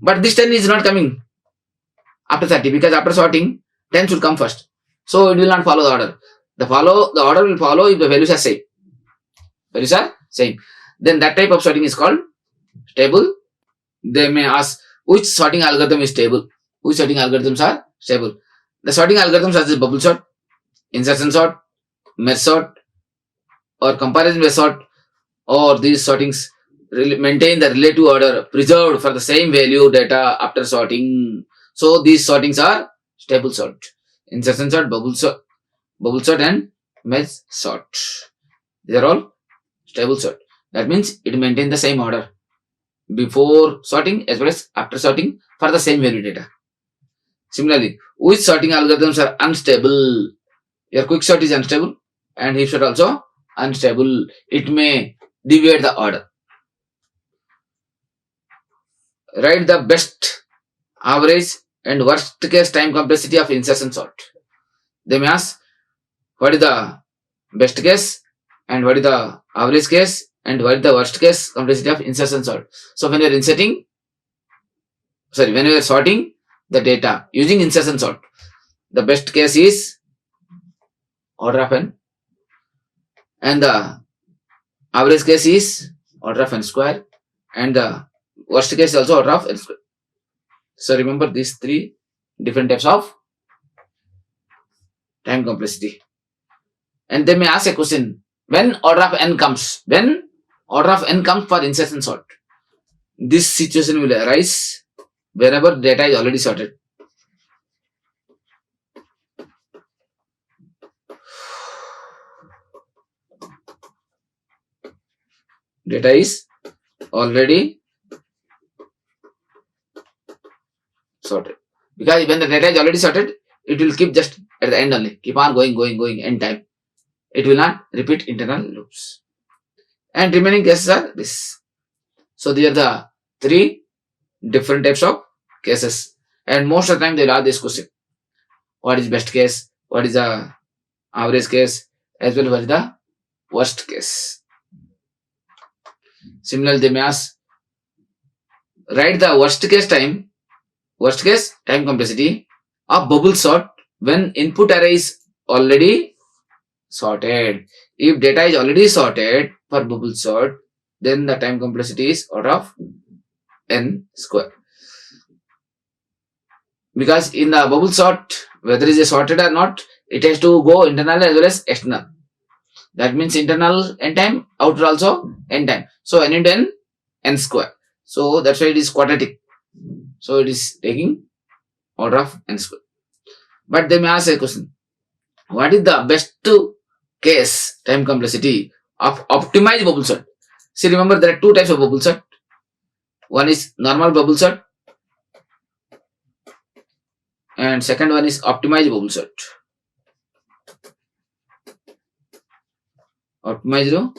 S1: But this 10 is not coming after 30, because after sorting, 10 should come first. So it will not follow the order. The order will follow if the values are same. Values are same. Then that type of sorting is called stable. They may ask which sorting algorithm is stable. Which sorting algorithms are stable? The sorting algorithms such as bubble sort, insertion sort, merge sort, or comparison based sort, or these sortings maintain the relative order preserved for the same value data after sorting. So these sortings are stable sort. Insertion sort, bubble sort and merge sort. These are all stable sort. That means it maintains the same order before sorting as well as after sorting for the same value data. Similarly, which sorting algorithms are unstable? Your quick sort is unstable and heap sort also unstable. It may deviate the order. Write the best, average and worst case time complexity of insertion sort. They may ask what is the best case and what is the average case and what is the worst case complexity of insertion sort. So when you are sorting the data using insertion sort, the best case is order of n and the average case is order of n square and the worst case is also order of n square. So remember these three different types of time complexity. And they may ask a question, when order of n comes for insertion sort, this situation will arise wherever data is already sorted. Data is already sorted. Because when the data is already sorted, it will keep just at the end only. Keep on going end time. It will not repeat internal loops. And remaining cases are this. So these are the three different types of cases. And most of the time they will ask this question. What is best case? What is the average case? As well as what is the worst case. Similarly, they may ask, write the worst case time complexity of bubble sort when input array is already sorted. If data is already sorted for bubble sort, then the time complexity is order of n square. Because in the bubble sort, whether it is sorted or not, it has to go internal as well as external. That means internal n time, outer also n time. So n into n square. So that's why it is quadratic. So it is taking order of n square. But they may ask a question, what is the best case time complexity of optimized bubble sort? See, remember there are two types of bubble sort. One is normal bubble sort and second one is optimized bubble sort. Optimized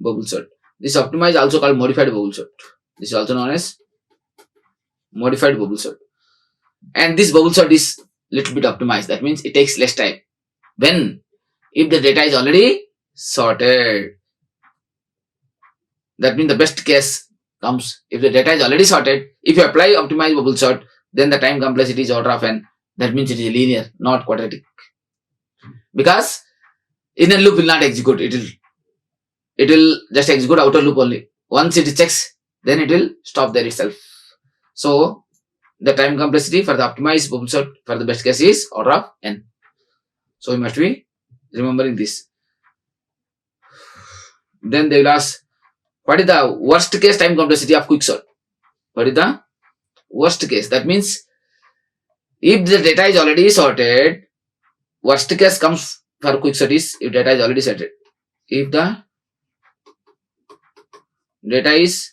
S1: bubble sort. This optimized also called modified bubble sort. This is also known as modified bubble sort. And this bubble sort is little bit optimized. That means it takes less time. When if the data is already sorted, that means the best case comes if the data is already sorted. If you apply optimized bubble sort, then the time complexity is order of n. That means it is linear, not quadratic. Because inner loop will not execute. It will just execute outer loop only. Once it checks, then it will stop there itself. So the time complexity for the optimized bubble sort for the best case is order of n. So you must be remembering this. Then they will ask, what is the worst case time complexity of quicksort? What is the worst case? That means if the data is already sorted, worst case comes for quicksort is if data is already sorted. If the data is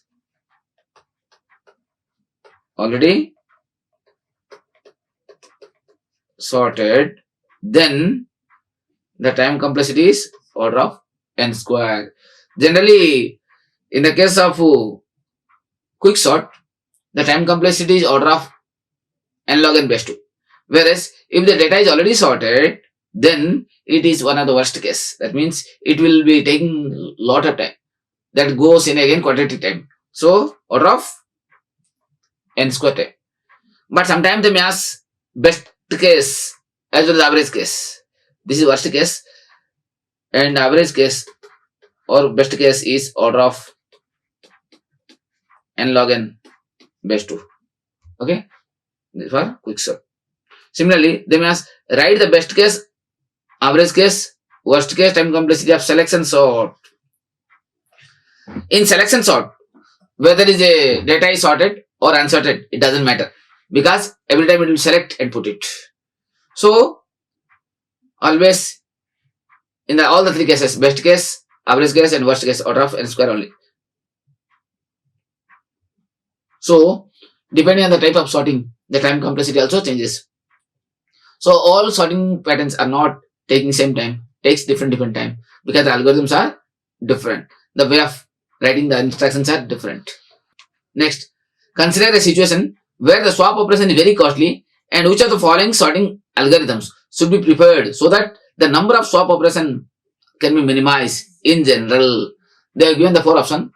S1: already sorted, then the time complexity is order of n square. Generally, in the case of quicksort, the time complexity is order of n log n base 2. Whereas if the data is already sorted, then it is one of the worst case. That means it will be taking lot of time. That goes in again quadratic time. So order of n square time. But sometimes they may ask best case as well as average case. This is worst case and average case or best case is order of n log n base 2. Okay, for quicksort. Similarly, they may ask write the best case, average case, worst case time complexity of selection sort. In selection sort, whether is a data is sorted or unsorted, it doesn't matter because every time it will select and put it. So always in all the three cases, best case, average case and worst case, order of n square only. So depending on the type of sorting, the time complexity also changes. So all sorting patterns are not taking same time, takes different time because the algorithms are different. The way of writing the instructions are different. Next, consider a situation where the swap operation is very costly and which of the following sorting algorithms should be preferred so that the number of swap operation can be minimized. In general, they have given the four options: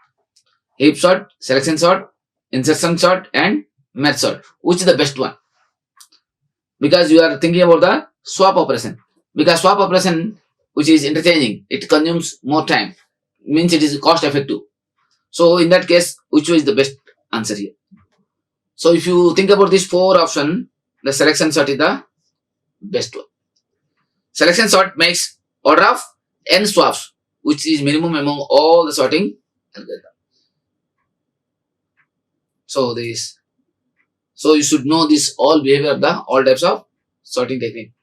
S1: heap sort, selection sort, insertion sort and merge sort. Which is the best one? Because you are thinking about the swap operation. Because swap operation which is interchanging, it consumes more time, means it is cost effective. So in that case, which is the best answer here? So if you think about these four options, the selection sort is the best one. Selection sort makes order of n swaps, which is minimum among all the sorting algorithm. So you should know this all behavior of the all types of sorting technique.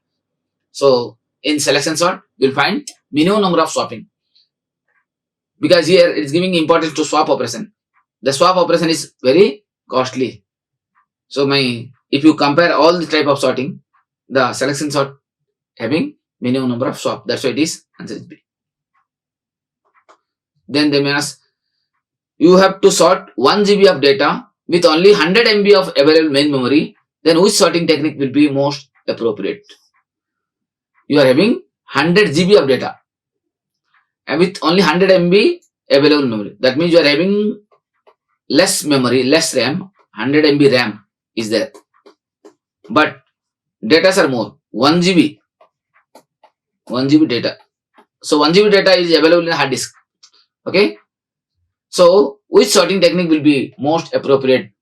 S1: So in selection sort, you'll find minimum number of swapping. Because here it is giving importance to swap operation. The swap operation is very costly. So if you compare all the type of sorting, the selection sort having minimum number of swap. That's why it is answer is B. Then they may ask, you have to sort 1 GB of data with only 100 MB of available main memory. Then which sorting technique will be most appropriate? You are having 100 GB of data with only 100 MB available memory. That means you are having less memory, less RAM, 100 MB RAM is there. But data are more, 1 GB data. So 1 GB data is available in hard disk. Okay. So which sorting technique will be most appropriate?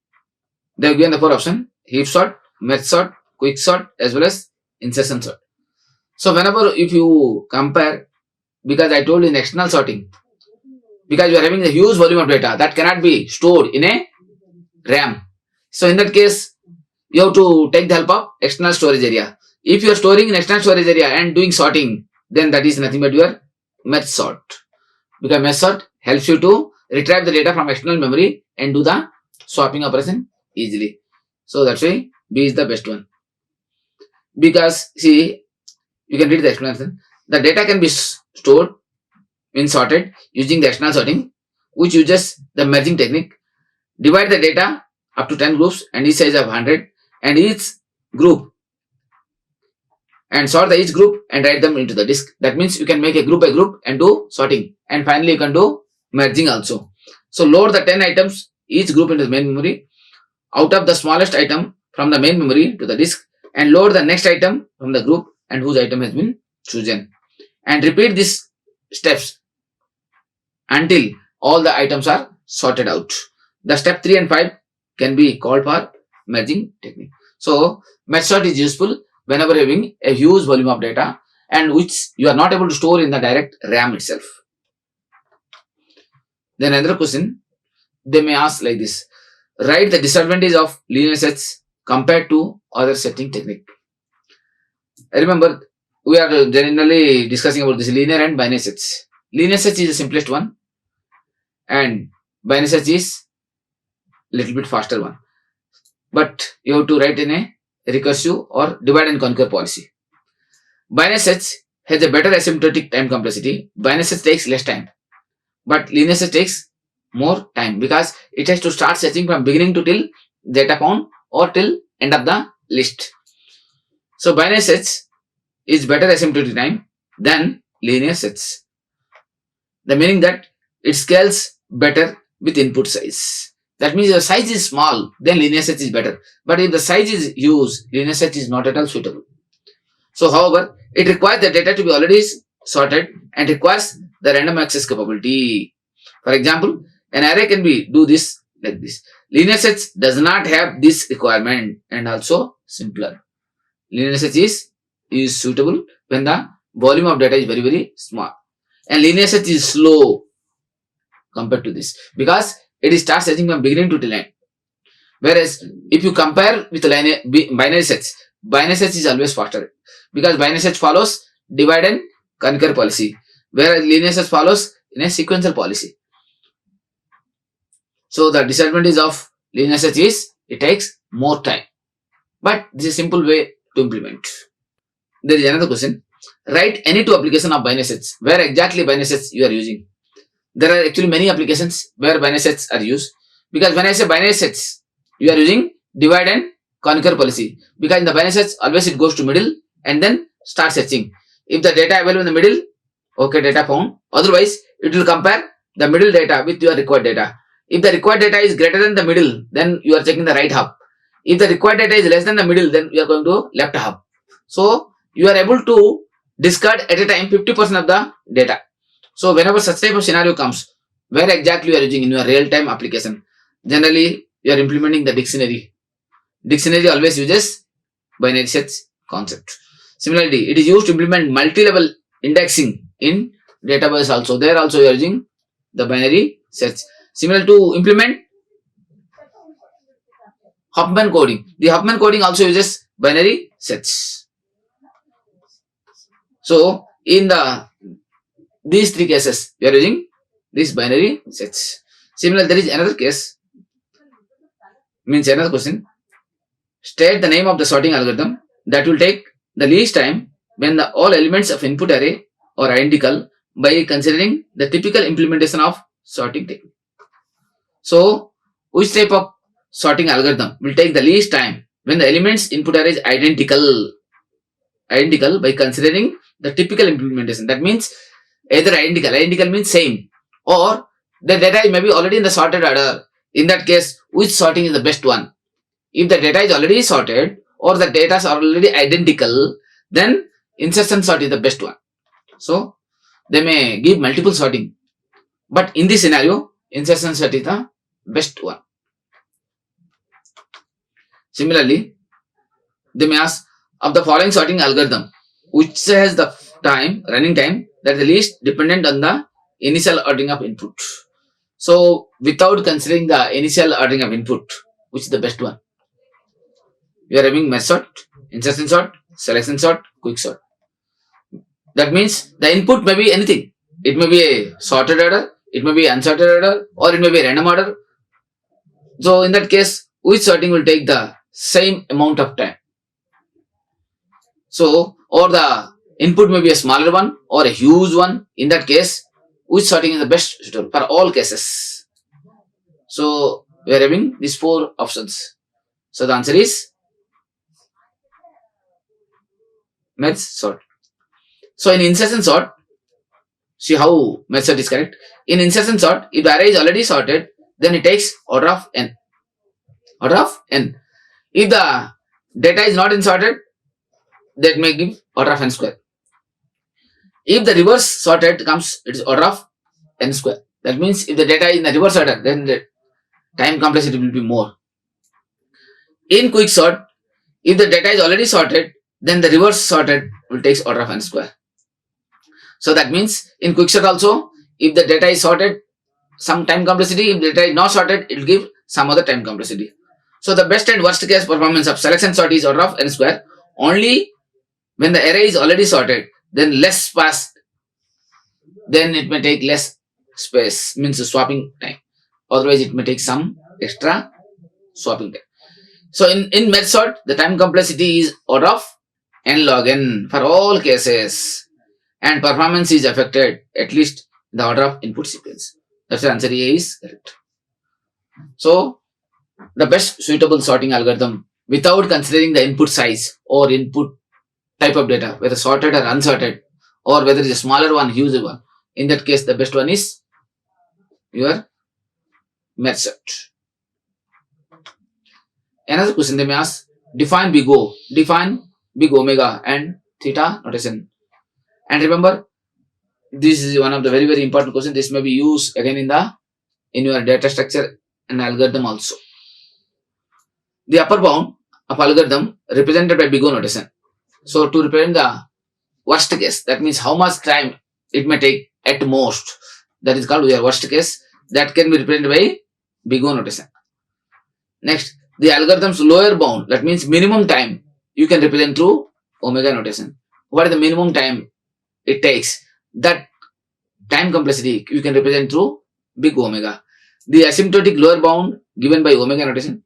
S1: They have given the four options: heap sort, merge sort, quick sort, as well as insertion sort. So whenever if you compare, because I told you in external sorting, because you are having a huge volume of data that cannot be stored in a RAM. So in that case, you have to take the help of external storage area. If you are storing in external storage area and doing sorting, then that is nothing but your merge sort. Because merge sort helps you to retrieve the data from external memory and do the swapping operation easily. So that's why B is the best one. Because see, you can read the explanation. The data can be stored when sorted using the external sorting, which uses the merging technique. Divide the data up to 10 groups and each size of 100, and each group, and sort each group and write them into the disk. That means you can make a group by group and do sorting, and finally you can do merging also. So load the 10 items each group into the main memory out of the smallest item from the main memory to the disk, and load the next item from the group and whose item has been chosen, and repeat these steps until all the items are sorted out. The step 3 and 5 can be called for merging technique. So merge sort is useful whenever having a huge volume of data and which you are not able to store in the direct RAM itself. Then another question, they may ask like this: write the disadvantage of linear sets compared to other setting technique. Remember, we are generally discussing about this linear and binary sets. Linear sets is the simplest one, and binary sets is little bit faster one. But you have to write in a recursive or divide and conquer policy. Binary sets has a better asymptotic time complexity. Binary sets takes less time, but linear sets takes more time because it has to start searching from beginning to till data found or till end of the list. So binary sets is better asymptotic time than linear sets. The meaning that it scales better with input size. That means if the size is small, then linear set is better. But if the size is huge, linear set is not at all suitable. So however, it requires the data to be already sorted and requires the random access capability. For example, an array can be do this like this. Linear sets does not have this requirement and also simpler. Linear set is suitable when the volume of data is very, very small. And linear set is slow compared to this because it starts searching from beginning to till end. Whereas if you compare with binary sets is always faster because binary sets follows divide and conquer policy, whereas linear sets follows in a sequential policy. So the disadvantage of linear sets is it takes more time, but this is a simple way to implement. There is another question: write any two application of binary sets. Where exactly binary sets you are using? There are actually many applications where binary sets are used, because when I say binary sets, you are using divide and conquer policy, because in the binary sets always it goes to middle and then start searching. If the data available in the middle, okay, data found. Otherwise, it will compare the middle data with your required data. If the required data is greater than the middle, then you are checking the right hub. If the required data is less than the middle, then you are going to left hub. So you are able to discard at a time 50% of the data. So whenever such type of scenario comes, where exactly you are using in your real-time application, generally you are implementing the dictionary. Dictionary always uses binary sets concept. Similarly, it is used to implement multi-level indexing in database also. There also you are using the binary sets. Similar to implement Huffman coding. The Huffman coding also uses binary sets. So in these three cases, we are using these binary sets. Similarly, there is another case, means another question. State the name of the sorting algorithm that will take the least time when all elements of input array are identical by considering the typical implementation of sorting technique. So, which type of sorting algorithm will take the least time when the elements input array is identical by considering the typical implementation. That means either identical. Identical means same, or the data may be already in the sorted order. In that case, which sorting is the best one? If the data is already sorted or the data is already identical, then insertion sort is the best one. So they may give multiple sorting, but in this scenario, insertion sort is the best one. Similarly, they may ask of the following sorting algorithm, which has the running time that is the least dependent on the initial ordering of input. So without considering the initial ordering of input, which is the best one? We are having merge sort, insertion sort, selection sort, quick sort. That means the input may be anything. It may be a sorted order, it may be unsorted order, or it may be a random order. So in that case, which sorting will take the same amount of time? So, or the input may be a smaller one or a huge one. In that case, which sorting is the best suitable for all cases? So, we are having these four options. So, the answer is merge sort. So, in insertion sort, see how merge sort is correct. In insertion sort, if the array is already sorted, then it takes order of n. Order of n. If the data is not inserted, that may give order of n square. If the reverse sorted comes, it is order of n square. That means if the data is in the reverse order, then the time complexity will be more. In quick sort, if the data is already sorted, then the reverse sorted will take order of n square. So that means in quick sort also, if the data is sorted, some time complexity. If the data is not sorted, it will give some other time complexity. So the best and worst case performance of selection sort is order of n square. Only when the array is already sorted, then less fast, then it may take less space, means swapping time. Otherwise, it may take some extra swapping time. So in merge sort, the time complexity is order of n log n for all cases, and performance is affected at least in the order of input sequence. That's the answer. A is correct. So the best suitable sorting algorithm without considering the input size or input type of data, whether sorted or unsorted, or whether it's a smaller one, huge one. In that case, the best one is your merge sort. Another question they may ask, define big O, define big omega and theta notation. And remember, this is one of the very important questions. This may be used again in your data structure and algorithm also. The upper bound of algorithm represented by big O notation. So to represent the worst case, that means how much time it may take at most, that is called your worst case, that can be represented by big O notation. Next, the algorithm's lower bound, that means minimum time, you can represent through omega notation. What is the minimum time it takes? That time complexity you can represent through big omega. The asymptotic lower bound given by omega notation.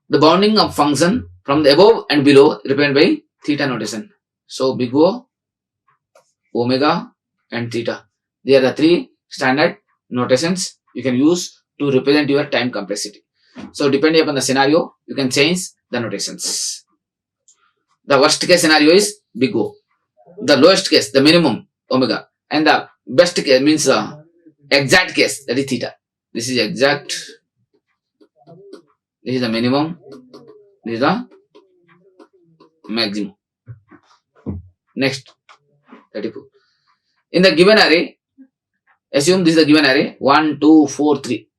S1: The bounding of function from the above and below represented by theta notation. So big O, omega and theta. They are the three standard notations you can use to represent your time complexity. So depending upon the scenario, you can change the notations. The worst case scenario is big O. The lowest case, the minimum, omega. And the best case means the exact case, that is theta. This is exact. This is the minimum. This is the maximum. Next, 34. In the given array, assume this is the given array 1, 2, 4, 3.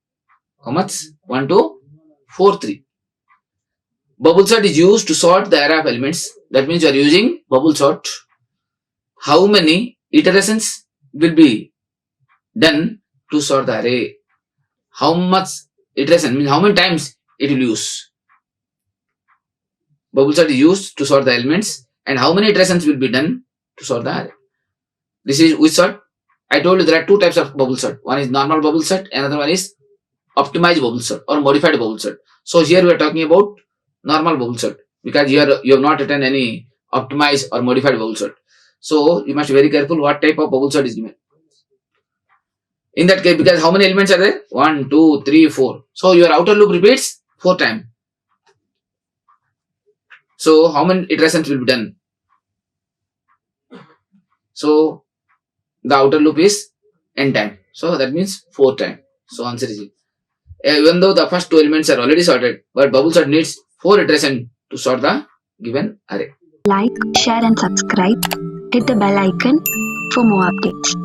S1: How much? 1, 2, 4, 3. Bubble sort is used to sort the array of elements. That means you are using bubble sort. How many iterations will be done to sort the array? How much iteration means how many times it will use. Bubble sort is used to sort the elements, and how many iterations will be done to sort the array. This is which sort? I told you there are two types of bubble sort. One is normal bubble sort, another one is optimized bubble sort or modified bubble sort. So here we are talking about normal bubble sort because here you have not written any optimized or modified bubble sort. So you must be very careful what type of bubble sort is given. In that case, because how many elements are there? 1, 2, 3, 4. So your outer loop repeats 4 times. So how many iterations will be done? So the outer loop is n time. So that means 4 time. So answer is E. Even though the first two elements are already sorted, but bubble sort needs 4 iteration to sort the given array.
S2: Like, share and subscribe. Hit the bell icon for more updates.